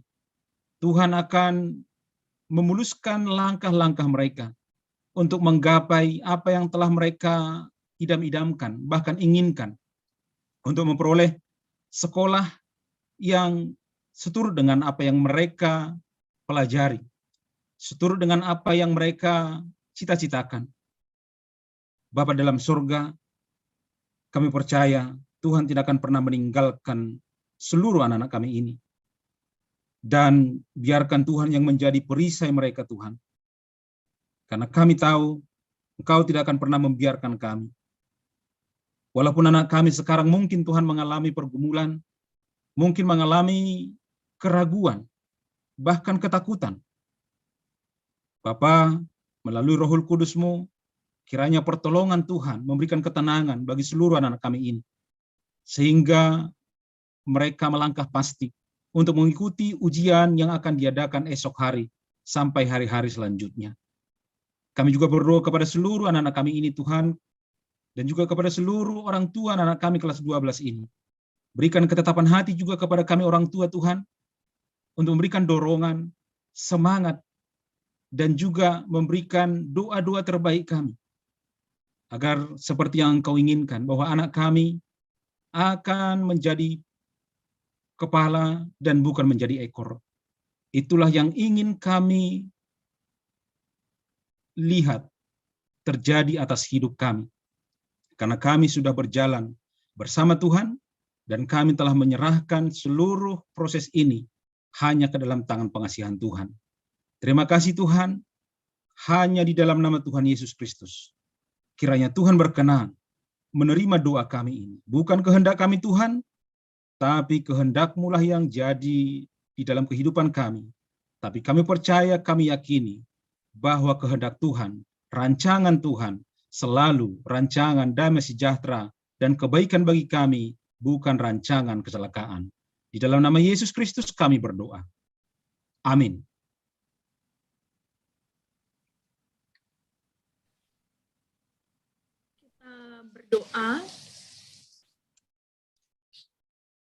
Tuhan akan memuluskan langkah-langkah mereka untuk menggapai apa yang telah mereka idam-idamkan, bahkan inginkan, untuk memperoleh sekolah yang seturut dengan apa yang mereka pelajari, seturut dengan apa yang mereka cita-citakan. Bapa dalam surga, kami percaya Tuhan tidak akan pernah meninggalkan seluruh anak-anak kami ini. Dan biarkan Tuhan yang menjadi perisai mereka Tuhan. Karena kami tahu Engkau tidak akan pernah membiarkan kami. Walaupun anak kami sekarang mungkin Tuhan mengalami pergumulan, mungkin mengalami keraguan, bahkan ketakutan. Bapa, melalui Rohul Kudus-Mu, kiranya pertolongan Tuhan memberikan ketenangan bagi seluruh anak-anak kami ini. Sehingga mereka melangkah pasti untuk mengikuti ujian yang akan diadakan esok hari sampai hari-hari selanjutnya. Kami juga berdoa kepada seluruh anak-anak kami ini Tuhan, dan juga kepada seluruh orang tua anak-anak kami kelas 12 ini. Berikan ketetapan hati juga kepada kami orang tua Tuhan, untuk memberikan dorongan, semangat, dan juga memberikan doa-doa terbaik kami. Agar seperti yang Engkau inginkan, bahwa anak kami akan menjadi kepala dan bukan menjadi ekor. Itulah yang ingin kami lihat terjadi atas hidup kami. Karena kami sudah berjalan bersama Tuhan dan kami telah menyerahkan seluruh proses ini hanya ke dalam tangan pengasihan Tuhan. Terima kasih Tuhan, hanya di dalam nama Tuhan Yesus Kristus. Kiranya Tuhan berkenan menerima doa kami ini. Bukan kehendak kami Tuhan, tapi kehendak-Mu lah yang jadi di dalam kehidupan kami. Tapi kami percaya, kami yakini bahwa kehendak Tuhan, rancangan Tuhan, selalu rancangan damai sejahtera dan kebaikan bagi kami, bukan rancangan kecelakaan. Di dalam nama Yesus Kristus kami berdoa. Amin. Berdoa.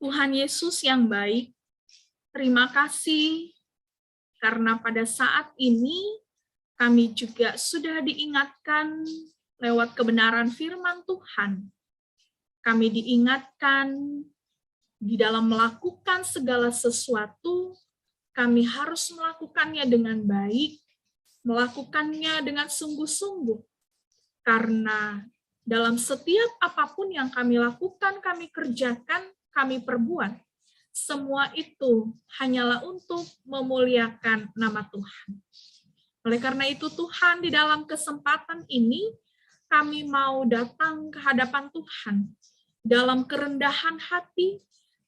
Tuhan Yesus yang baik, terima kasih karena pada saat ini kami juga sudah diingatkan lewat kebenaran firman Tuhan. Kami diingatkan di dalam melakukan segala sesuatu, kami harus melakukannya dengan baik, melakukannya dengan sungguh-sungguh. Karena dalam setiap apapun yang kami lakukan, kami kerjakan, kami perbuat, semua itu hanyalah untuk memuliakan nama Tuhan. Oleh karena itu Tuhan, di dalam kesempatan ini, kami mau datang ke hadapan Tuhan. Dalam kerendahan hati,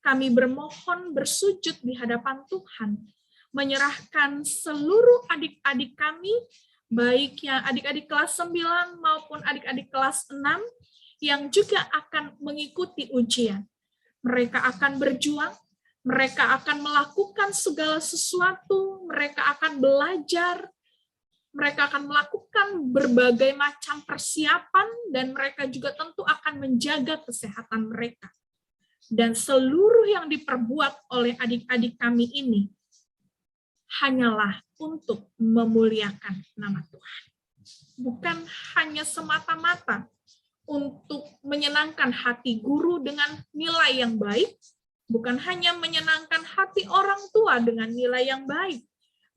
kami bermohon bersujud di hadapan Tuhan, menyerahkan seluruh adik-adik kami, baik yang adik-adik kelas 9 maupun adik-adik kelas 6 yang juga akan mengikuti ujian. Mereka akan berjuang, mereka akan melakukan segala sesuatu, mereka akan belajar, mereka akan melakukan berbagai macam persiapan, dan mereka juga tentu akan menjaga kesehatan mereka. Dan seluruh yang diperbuat oleh adik-adik kami ini hanyalah untuk memuliakan nama Tuhan. Bukan hanya semata-mata untuk menyenangkan hati guru dengan nilai yang baik, bukan hanya menyenangkan hati orang tua dengan nilai yang baik,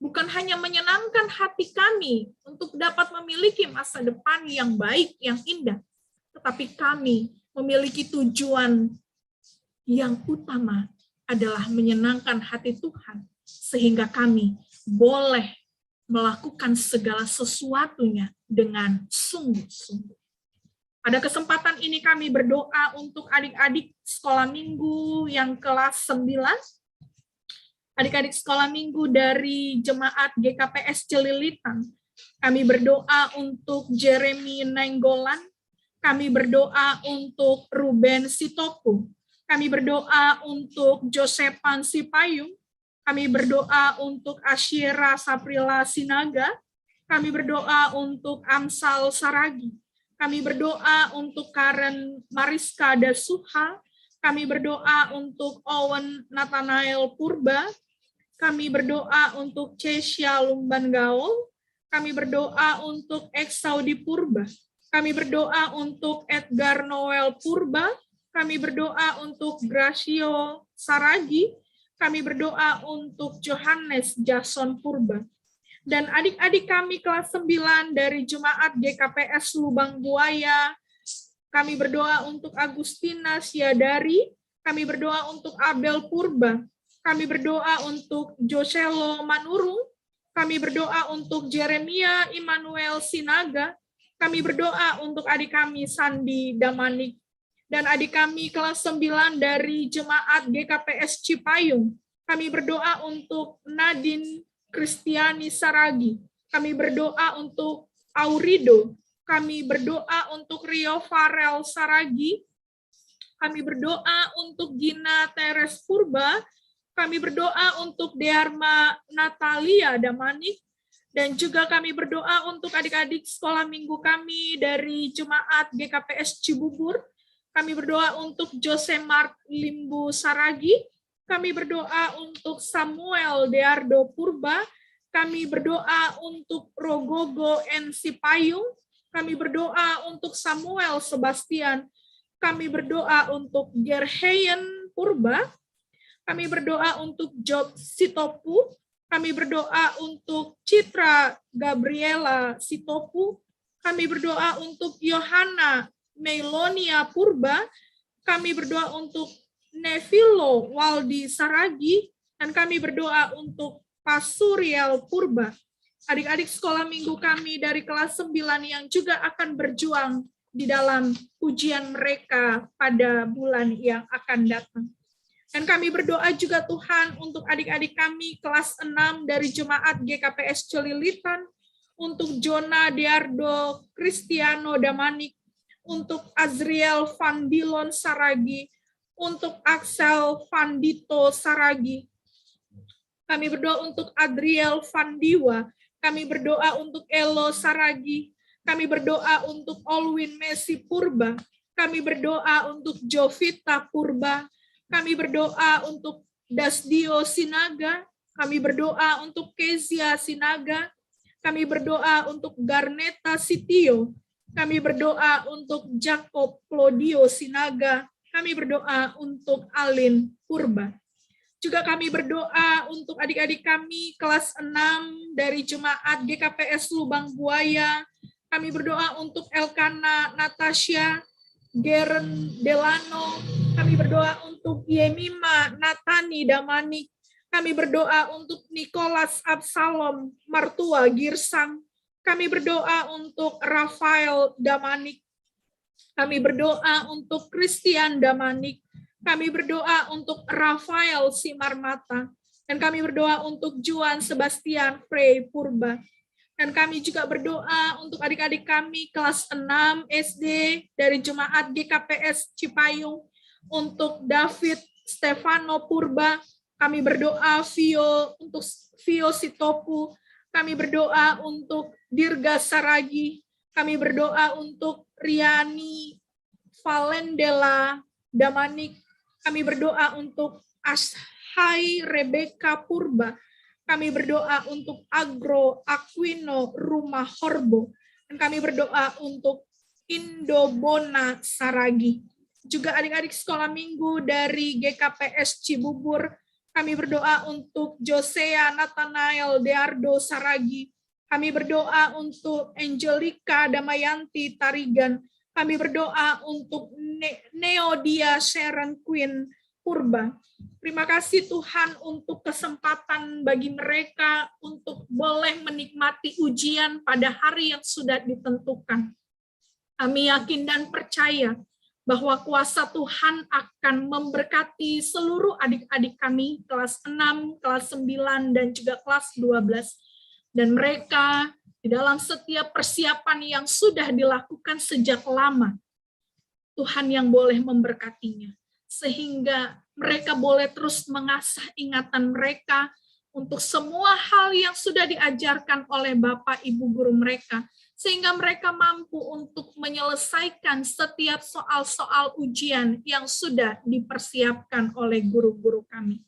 bukan hanya menyenangkan hati kami untuk dapat memiliki masa depan yang baik, yang indah, tetapi kami memiliki tujuan yang utama adalah menyenangkan hati Tuhan, sehingga kami boleh melakukan segala sesuatunya dengan sungguh-sungguh. Pada kesempatan ini kami berdoa untuk adik-adik sekolah minggu yang kelas 9, adik-adik sekolah minggu dari Jemaat GKPS Celilitan. Kami berdoa untuk Jeremy Nainggolan, kami berdoa untuk Ruben Sitoku, kami berdoa untuk Josepan Sipayung, kami berdoa untuk Asyira Saprila Sinaga, kami berdoa untuk Amsal Saragi, kami berdoa untuk Karen Mariska Dasuha, kami berdoa untuk Owen Nathanael Purba, kami berdoa untuk Cesia Lumban Gaul, kami berdoa untuk Eksaudi Purba, kami berdoa untuk Edgar Noel Purba, kami berdoa untuk Gracio Saragi, kami berdoa untuk Johannes Jason Purba. Dan adik-adik kami kelas 9 dari Jemaat GKPS Lubang Buaya, kami berdoa untuk Agustina Siadari, kami berdoa untuk Abel Purba, kami berdoa untuk Joselo Manurung, kami berdoa untuk Jeremia Immanuel Sinaga, kami berdoa untuk adik kami Sandi Damanik, dan adik kami kelas 9 dari Jemaat GKPS Cipayung, kami berdoa untuk Nadine Kristiani Saragi, kami berdoa untuk Aurido, kami berdoa untuk Rio Farel Saragi, kami berdoa untuk Gina Teres Purba, kami berdoa untuk Dearma Natalia Damanik, dan juga kami berdoa untuk adik-adik sekolah minggu kami dari Jemaat GKPS Cibubur, kami berdoa untuk Jose Mark Limbu Saragi, kami berdoa untuk Samuel Deardo Purba, kami berdoa untuk Rogogo N. Sipayung, kami berdoa untuk Samuel Sebastian, kami berdoa untuk Gerheyen Purba, kami berdoa untuk Job Sitopu, kami berdoa untuk Citra Gabriela Sitopu, kami berdoa untuk Yohana Melonia Purba, kami berdoa untuk Nevilo Waldi Saragi, dan kami berdoa untuk Pasuriel Purba. Adik-adik sekolah minggu kami dari kelas 9 yang juga akan berjuang di dalam ujian mereka pada bulan yang akan datang. Dan kami berdoa juga Tuhan untuk adik-adik kami kelas 6 dari Jemaat GKPS Celilitan, untuk Jona Diardo Cristiano Damanik, untuk Azriel Vandilon Saragi, untuk Axel Vandito Saragi. Kami berdoa untuk Adriel Vandiwa, kami berdoa untuk Elo Saragi, kami berdoa untuk Olwin Messi Purba, kami berdoa untuk Jovita Purba, kami berdoa untuk Dasdio Sinaga, kami berdoa untuk Kezia Sinaga, kami berdoa untuk Garneta Sitio, kami berdoa untuk Jacob Claudio Sinaga, kami berdoa untuk Alin Purba. Juga kami berdoa untuk adik-adik kami kelas 6 dari Jemaat GKPS Lubang Buaya. Kami berdoa untuk Elkana Natasha, Geren Delano. Kami berdoa untuk Yemima Natani Damanik. Kami berdoa untuk Nicholas Absalom Martua Girsang. Kami berdoa untuk Rafael Damanik. Kami berdoa untuk Christian Damanik. Kami berdoa untuk Rafael Simarmata. Dan kami berdoa untuk Juan Sebastian Frey Purba. Dan kami juga berdoa untuk adik-adik kami kelas 6 SD dari Jemaat GKPS Cipayung, untuk David Stefano Purba. Kami berdoa untuk Vio Sitopu. Kami berdoa untuk Dirga Saragi. Kami berdoa untuk Riani Valendela Damanik. Kami berdoa untuk Ashai Rebecca Purba. Kami berdoa untuk Agro Aquino Rumah Horbo. Dan kami berdoa untuk Indobona Saragi. juga adik-adik sekolah minggu dari GKPS Cibubur. Kami berdoa untuk Josea, Nathanael, Deardo, Saragi. Kami berdoa untuk Angelica, Damayanti, Tarigan. Kami berdoa untuk Neodia, Sharon, Queen, Purba. Terima kasih Tuhan untuk kesempatan bagi mereka untuk boleh menikmati ujian pada hari yang sudah ditentukan. Kami yakin dan percaya bahwa kuasa Tuhan akan memberkati seluruh adik-adik kami, kelas 6, kelas 9, dan juga kelas 12. Dan mereka di dalam setiap persiapan yang sudah dilakukan sejak lama, Tuhan yang boleh memberkatinya. Sehingga mereka boleh terus mengasah ingatan mereka untuk semua hal yang sudah diajarkan oleh Bapak Ibu guru mereka, sehingga mereka mampu untuk menyelesaikan setiap soal-soal ujian yang sudah dipersiapkan oleh guru-guru kami.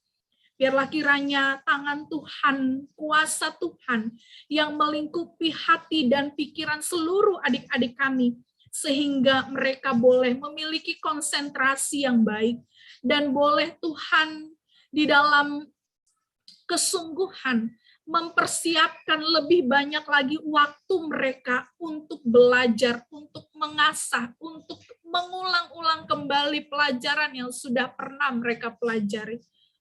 Biarlah kiranya tangan Tuhan, kuasa Tuhan yang melingkupi hati dan pikiran seluruh adik-adik kami, sehingga mereka boleh memiliki konsentrasi yang baik, dan boleh Tuhan di dalam kesungguhan mempersiapkan lebih banyak lagi waktu mereka untuk belajar, untuk mengasah, untuk mengulang-ulang kembali pelajaran yang sudah pernah mereka pelajari.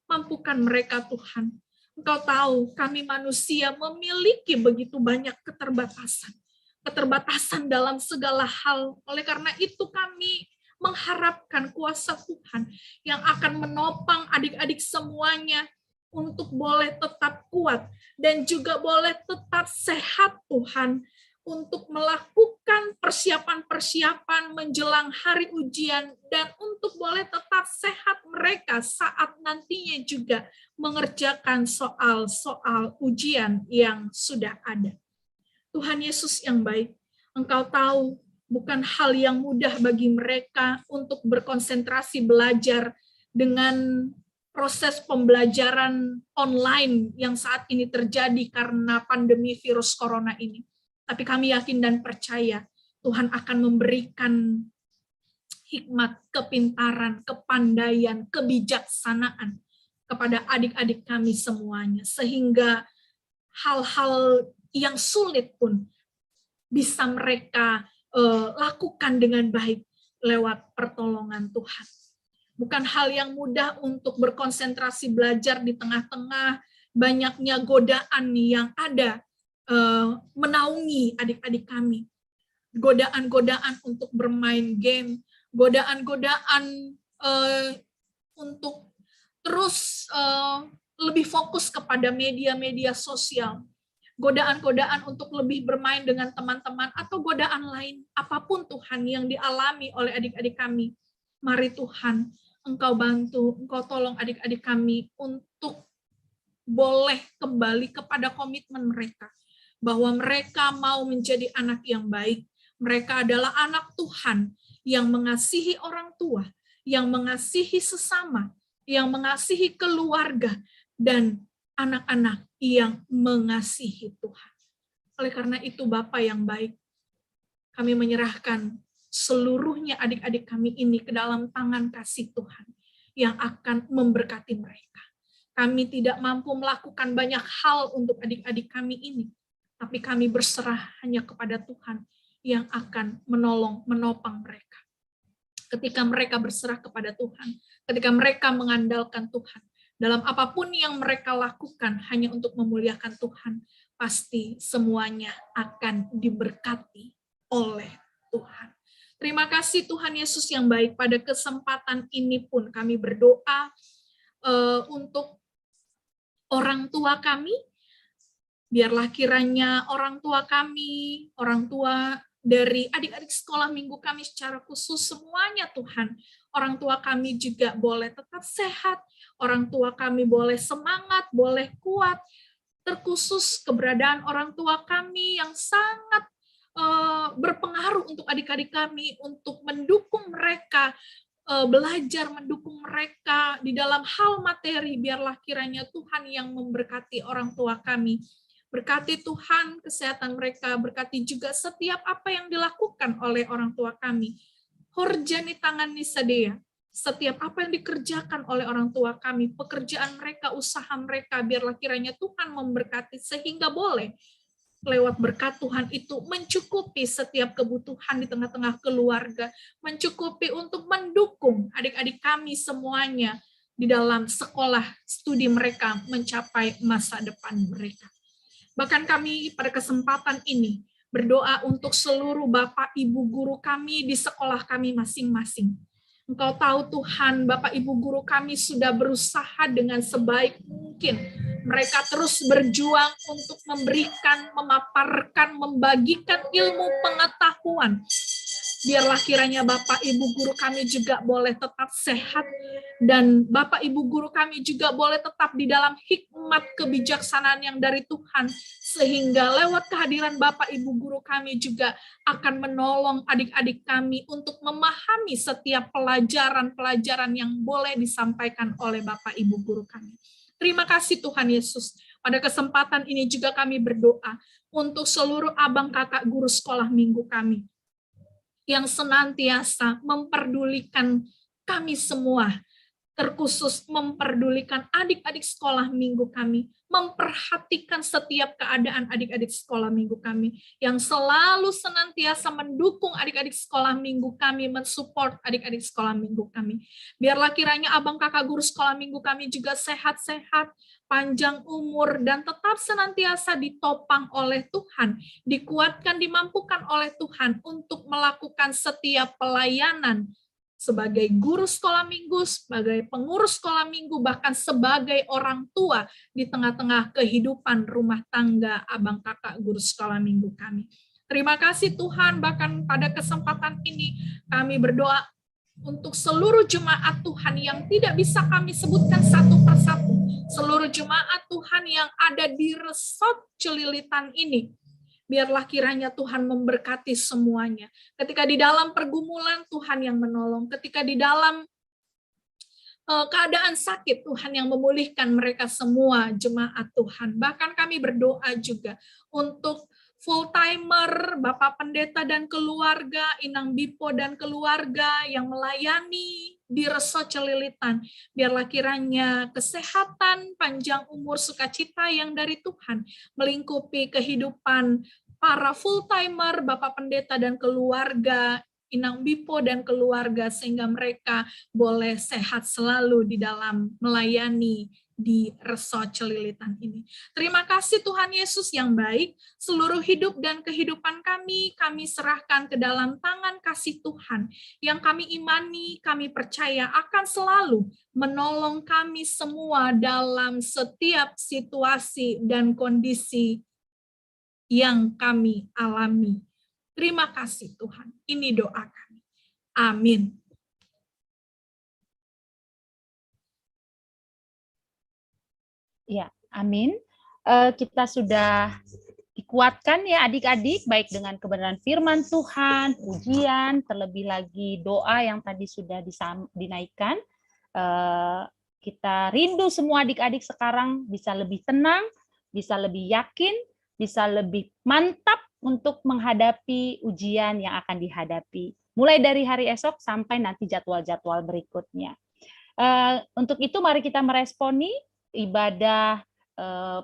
Mampukan mereka Tuhan. Engkau tahu kami manusia memiliki begitu banyak keterbatasan. Keterbatasan dalam segala hal. Oleh karena itu kami mengharapkan kuasa Tuhan yang akan menopang adik-adik semuanya untuk boleh tetap kuat dan juga boleh tetap sehat Tuhan, untuk melakukan persiapan-persiapan menjelang hari ujian, dan untuk boleh tetap sehat mereka saat nantinya juga mengerjakan soal-soal ujian yang sudah ada. Tuhan Yesus yang baik, Engkau tahu bukan hal yang mudah bagi mereka untuk berkonsentrasi belajar dengan proses pembelajaran online yang saat ini terjadi karena pandemi virus corona ini. Tapi kami yakin dan percaya Tuhan akan memberikan hikmat, kepintaran, kepandaian, kebijaksanaan kepada adik-adik kami semuanya. Sehingga hal-hal yang sulit pun bisa mereka lakukan dengan baik lewat pertolongan Tuhan. Bukan hal yang mudah untuk berkonsentrasi belajar di tengah-tengah banyaknya godaan yang ada menaungi adik-adik kami. Godaan-godaan untuk bermain game, godaan-godaan untuk terus lebih fokus kepada media-media sosial, godaan-godaan untuk lebih bermain dengan teman-teman, atau godaan lain, apapun Tuhan yang dialami oleh adik-adik kami. Mari Tuhan, Engkau bantu, Engkau tolong adik-adik kami untuk boleh kembali kepada komitmen mereka, bahwa mereka mau menjadi anak yang baik. Mereka adalah anak Tuhan yang mengasihi orang tua, yang mengasihi sesama, yang mengasihi keluarga, dan anak-anak yang mengasihi Tuhan. Oleh karena itu, Bapa yang baik, kami menyerahkan seluruhnya adik-adik kami ini ke dalam tangan kasih Tuhan yang akan memberkati mereka. Kami tidak mampu melakukan banyak hal untuk adik-adik kami ini, tapi kami berserah hanya kepada Tuhan yang akan menolong, menopang mereka. Ketika mereka berserah kepada Tuhan, ketika mereka mengandalkan Tuhan, dalam apapun yang mereka lakukan hanya untuk memuliakan Tuhan, pasti semuanya akan diberkati oleh Tuhan. Terima kasih Tuhan Yesus yang baik. Pada kesempatan ini pun kami berdoa untuk orang tua kami. Biarlah kiranya orang tua kami, orang tua dari adik-adik sekolah minggu kami secara khusus semuanya Tuhan. Orang tua kami juga boleh tetap sehat, orang tua kami boleh semangat, boleh kuat. Terkhusus keberadaan orang tua kami yang sangat berpengaruh untuk adik-adik kami, untuk mendukung mereka belajar, mendukung mereka di dalam hal materi. Biarlah kiranya Tuhan yang memberkati orang tua kami. Berkati Tuhan kesehatan mereka, berkati juga setiap apa yang dilakukan oleh orang tua kami. Horjani tangani sadea. Setiap apa yang dikerjakan oleh orang tua kami, pekerjaan mereka, usaha mereka, biarlah kiranya Tuhan memberkati sehingga boleh lewat berkat Tuhan itu mencukupi setiap kebutuhan di tengah-tengah keluarga, mencukupi untuk mendukung adik-adik kami semuanya di dalam sekolah studi mereka mencapai masa depan mereka. Bahkan kami pada kesempatan ini berdoa untuk seluruh Bapak Ibu guru kami di sekolah kami masing-masing. Engkau tahu Tuhan, Bapak Ibu guru kami sudah berusaha dengan sebaik mungkin. Mereka terus berjuang untuk memberikan, memaparkan, membagikan ilmu pengetahuan. Biarlah kiranya Bapak Ibu guru kami juga boleh tetap sehat, dan Bapak Ibu guru kami juga boleh tetap di dalam hikmat kebijaksanaan yang dari Tuhan, sehingga lewat kehadiran Bapak Ibu guru kami juga akan menolong adik-adik kami untuk memahami setiap pelajaran-pelajaran yang boleh disampaikan oleh Bapak Ibu guru kami. Terima kasih Tuhan Yesus. Pada kesempatan ini juga kami berdoa untuk seluruh abang kakak guru sekolah minggu kami yang senantiasa memperdulikan kami semua, terkhusus memperdulikan adik-adik sekolah minggu kami, memperhatikan setiap keadaan adik-adik sekolah minggu kami, yang selalu senantiasa mendukung adik-adik sekolah minggu kami, mensupport adik-adik sekolah minggu kami. Biarlah kiranya abang kakak guru sekolah minggu kami juga sehat-sehat, panjang umur, dan tetap senantiasa ditopang oleh Tuhan, dikuatkan, dimampukan oleh Tuhan untuk melakukan setiap pelayanan sebagai guru sekolah minggu, sebagai pengurus sekolah minggu, bahkan sebagai orang tua di tengah-tengah kehidupan rumah tangga abang kakak guru sekolah minggu kami. Terima kasih Tuhan, bahkan pada kesempatan ini kami berdoa untuk seluruh jemaat Tuhan yang tidak bisa kami sebutkan satu persatu, seluruh jemaat Tuhan yang ada di resort Celilitan ini. Biarlah kiranya Tuhan memberkati semuanya. Ketika di dalam pergumulan, Tuhan yang menolong. Ketika di dalam keadaan sakit, Tuhan yang memulihkan mereka semua, jemaat Tuhan. Bahkan kami berdoa juga untuk full-timer, Bapak Pendeta dan keluarga, Inang Bipo dan keluarga yang melayani di resort Celilitan. Biarlah kiranya kesehatan, panjang umur, sukacita yang dari Tuhan melingkupi kehidupan para full-timer, Bapak Pendeta dan keluarga, Inang Bipo dan keluarga, sehingga mereka boleh sehat selalu di dalam melayani di resort Celilitan ini. Terima kasih Tuhan Yesus yang baik, seluruh hidup dan kehidupan kami serahkan ke dalam tangan kasih Tuhan, yang kami imani, kami percaya akan selalu menolong kami semua dalam setiap situasi dan kondisi yang kami alami. Terima kasih Tuhan, ini doa kami. Amin. Ya, amin. Kita sudah dikuatkan ya adik-adik, baik dengan kebenaran firman Tuhan, pujian, terlebih lagi doa yang tadi sudah dinaikkan. Kita rindu semua adik-adik sekarang bisa lebih tenang, bisa lebih yakin, bisa lebih mantap untuk menghadapi ujian yang akan dihadapi. Mulai dari hari esok sampai nanti jadwal-jadwal berikutnya. Untuk itu mari kita meresponi ibadah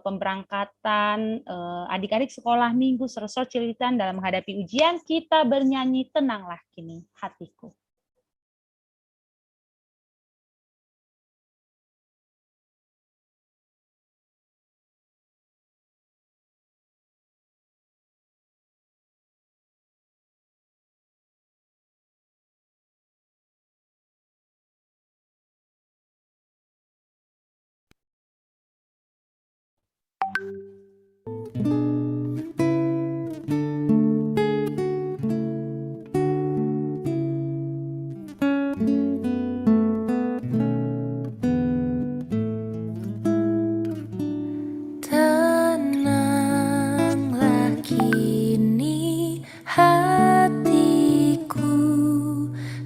pemberangkatan adik-adik sekolah minggu resort Celilitan dalam menghadapi ujian. Kita bernyanyi Tenanglah Kini Hatiku. Tenanglah kini hatiku,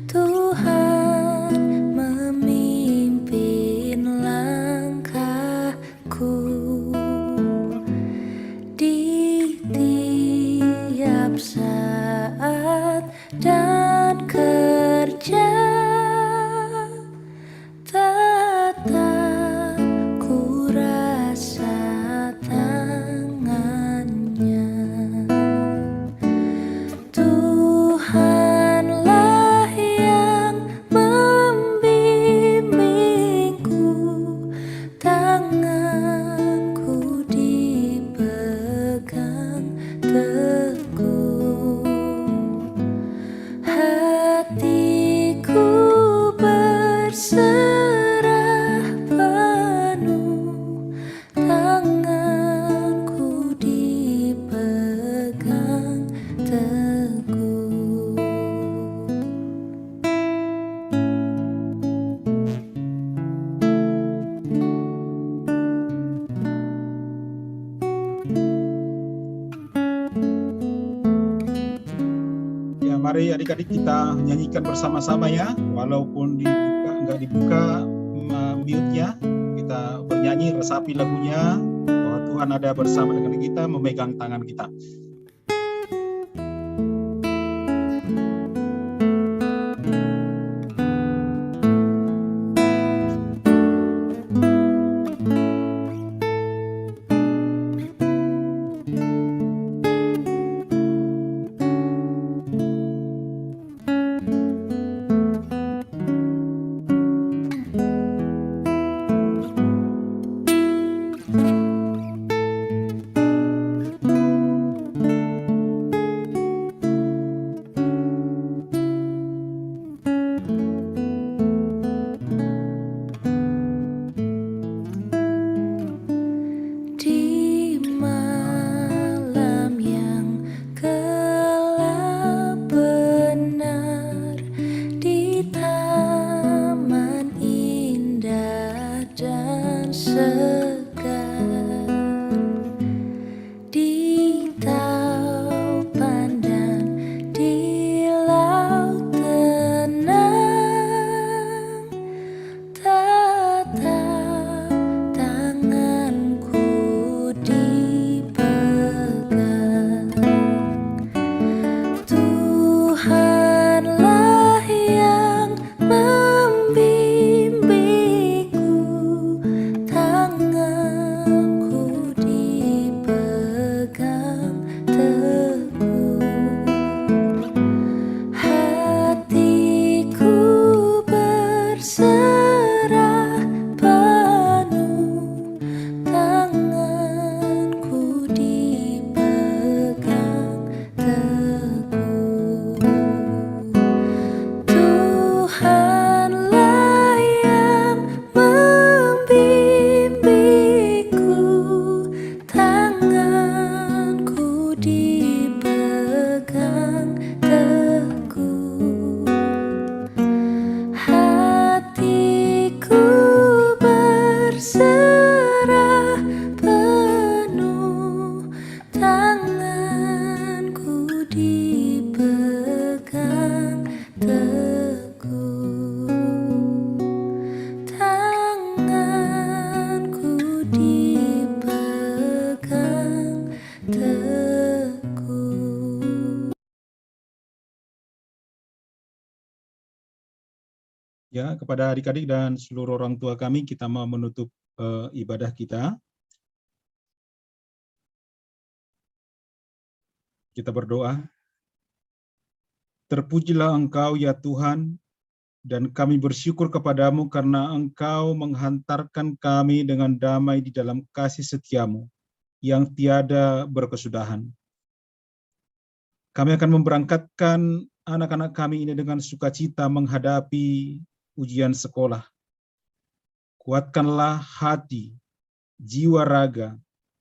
Tuhan memimpin langkahku. Mari adik-adik kita nyanyikan bersama-sama ya, walaupun nggak dibuka mute-nya, kita bernyanyi, resapi lagunya, bahwa Tuhan ada bersama dengan kita, memegang tangan kita. Di malam yang gelap benar, di taman indah dan segar, di taupan dan di laut tenang, tatap tanganku dipegang. Tuhanlah yang membimbingku, tanganku dipegang teguh. Hatiku berserah penuh, tanganku dipegang teguh. Tuhanlah yang membimbingku, tanganku dipegang teguh. Hatiku berserah penuh, tanganku dipegang teguh. Tanganku dipegang teguh. Ya, kepada adik-adik dan seluruh orang tua kami, kita mau menutup ibadah kita. Kita berdoa. Terpujilah Engkau ya Tuhan, dan kami bersyukur kepadamu karena Engkau menghantarkan kami dengan damai di dalam kasih setiamu yang tiada berkesudahan. Kami akan memberangkatkan anak-anak kami ini dengan sukacita menghadapi ujian sekolah. Kuatkanlah hati, jiwa raga,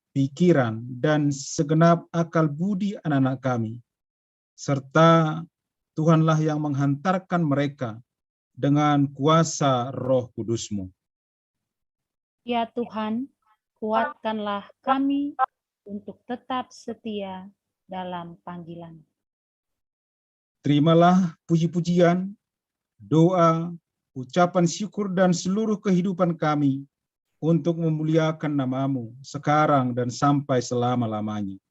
pikiran, dan segenap akal budi anak-anak kami. Serta Tuhanlah yang menghantarkan mereka dengan kuasa Roh Kudus-Mu. Ya Tuhan, kuatkanlah kami untuk tetap setia dalam panggilan. Terimalah puji-pujian, doa, ucapan syukur dan seluruh kehidupan kami untuk memuliakan nama-Mu sekarang dan sampai selama-lamanya.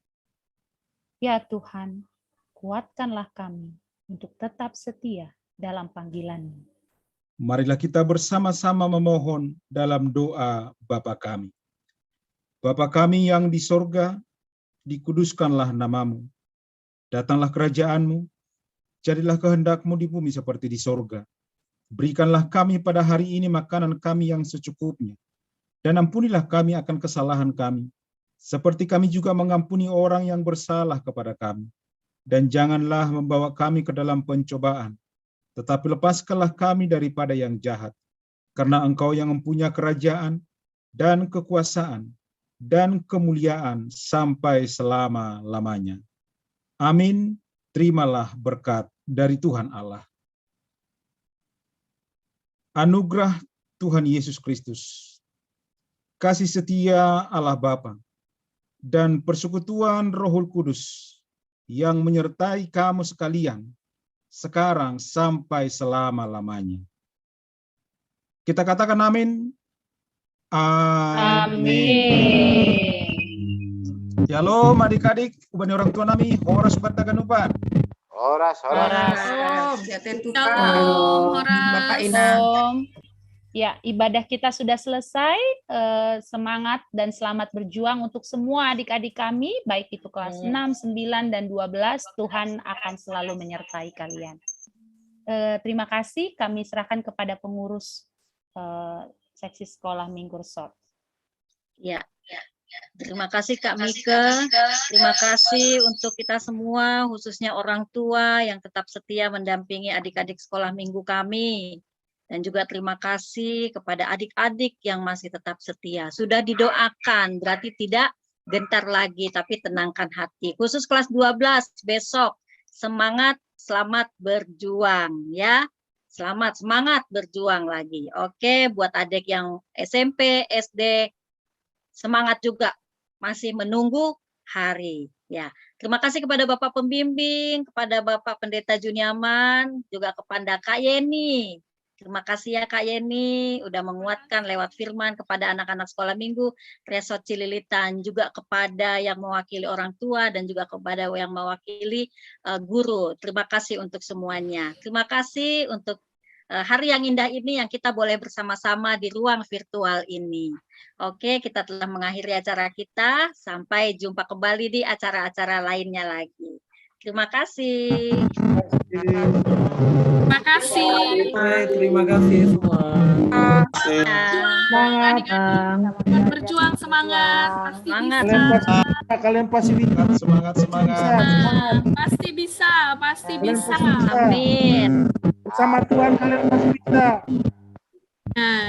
Ya Tuhan, kuatkanlah kami untuk tetap setia dalam panggilan-Mu. Marilah kita bersama-sama memohon dalam doa Bapa kami. Bapa kami yang di sorga, dikuduskanlah nama-Mu. Datanglah kerajaan-Mu, jadilah kehendak-Mu di bumi seperti di sorga. Berikanlah kami pada hari ini makanan kami yang secukupnya, dan ampunilah kami akan kesalahan kami, seperti kami juga mengampuni orang yang bersalah kepada kami. Dan janganlah membawa kami ke dalam pencobaan, tetapi lepaskanlah kami daripada yang jahat. Karena Engkau yang mempunyai kerajaan, dan kekuasaan, dan kemuliaan sampai selama-lamanya. Amin. Terimalah berkat dari Tuhan Allah. Anugerah Tuhan Yesus Kristus, kasih setia Allah Bapa, dan persekutuan Roh Kudus yang menyertai kamu sekalian sekarang, sampai selama-lamanya. Kita katakan amin. Amin. Shalom adik-adik, ubani orang tua nami, horas katakan upan. Horas. Shalom, Shalom, Bapak Horas. Ina. Ya, ibadah kita sudah selesai. Semangat dan selamat berjuang untuk semua adik-adik kami, baik itu kelas 6, 9, dan 12. Tuhan akan selalu menyertai kalian. Terima kasih, kami serahkan kepada pengurus seksi sekolah Minggu Resort. Ya. Terima kasih Kak Mika. Terima kasih untuk kita semua, khususnya orang tua yang tetap setia mendampingi adik-adik sekolah minggu kami. Dan juga terima kasih kepada adik-adik yang masih tetap setia. Sudah didoakan, berarti tidak gentar lagi, tapi tenangkan hati. Khusus kelas 12 besok, semangat, selamat berjuang ya. Semangat berjuang lagi. Oke, buat adik yang SMP, SD, semangat juga, masih menunggu hari ya. Terima kasih kepada Bapak Pembimbing, kepada Bapak Pendeta Juniaman, juga kepada Kak Yeni. Terima kasih ya Kak Yeni, udah menguatkan lewat firman kepada anak-anak sekolah minggu Resort Cililitan, juga kepada yang mewakili orang tua dan juga kepada yang mewakili guru. Terima kasih untuk semuanya. Terima kasih untuk hari yang indah ini yang kita boleh bersama-sama di ruang virtual ini. Oke, kita telah mengakhiri acara kita. Sampai jumpa kembali di acara-acara lainnya lagi. Terima kasih. Terima kasih. Terima kasih semua. Semangat, berjuang, semangat. Pasti Semangat. bisa. Kalian pasti bisa. Semangat. Pasti bisa. Pasti bisa. Amin. Bersama Tuhan kalian pasti bisa. Nah,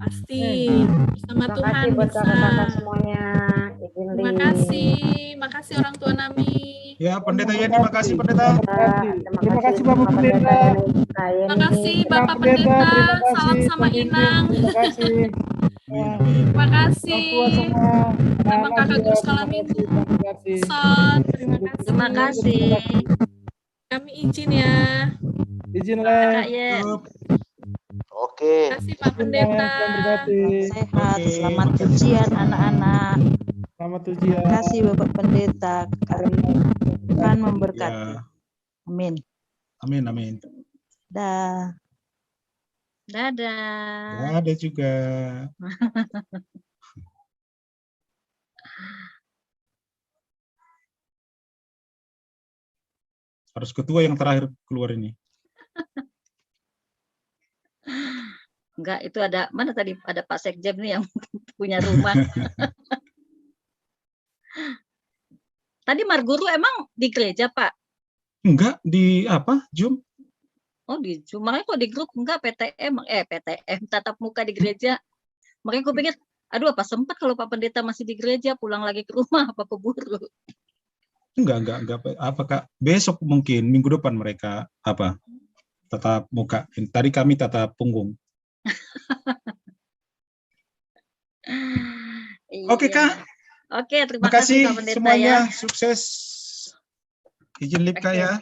pasti bersama Tuhan bisa. semuanya. Terima kasih. Makasih orang tua Nami. Ya, Pendeta Yeni, makasih Pendeta. Terima kasih Bapak Pendeta. Terima kasih Bapak Pendeta. Salam sama Inang. Terima kasih. Terima kasih. Sama kakak guru sekolah minggu. Son, Terima kasih. Kami izin ya. Izinlah. Kak Yen. Oke. Terima kasih Pak Pendeta. Sehat, selamat ujian anak-anak. Selamat ujian. Terima kasih Bapak Pendeta, Tuhan memberkati. Ya. Amin. Amin. Dah. Dadah. Ada juga. Harus ketua yang terakhir keluar ini. Enggak, itu ada, mana tadi ada Pak Sekjem nih yang punya rumah. Tadi Marguru emang di gereja, Pak? Enggak, di apa? Zoom? Oh, di Zoom. Makanya kok di grup enggak PTM, tatap muka di gereja. Makanya gue pikir, aduh apa sempat kalau Pak Pendeta masih di gereja, pulang lagi ke rumah, apa keburu. Enggak. Apa Kak? Besok mungkin, minggu depan mereka apa? Tatap muka. Tadi kami tatap punggung. Oke, Kak. Oke, terima Makasih kasih Pak Pendeta semuanya, ya. sukses. Izin live Kak ya.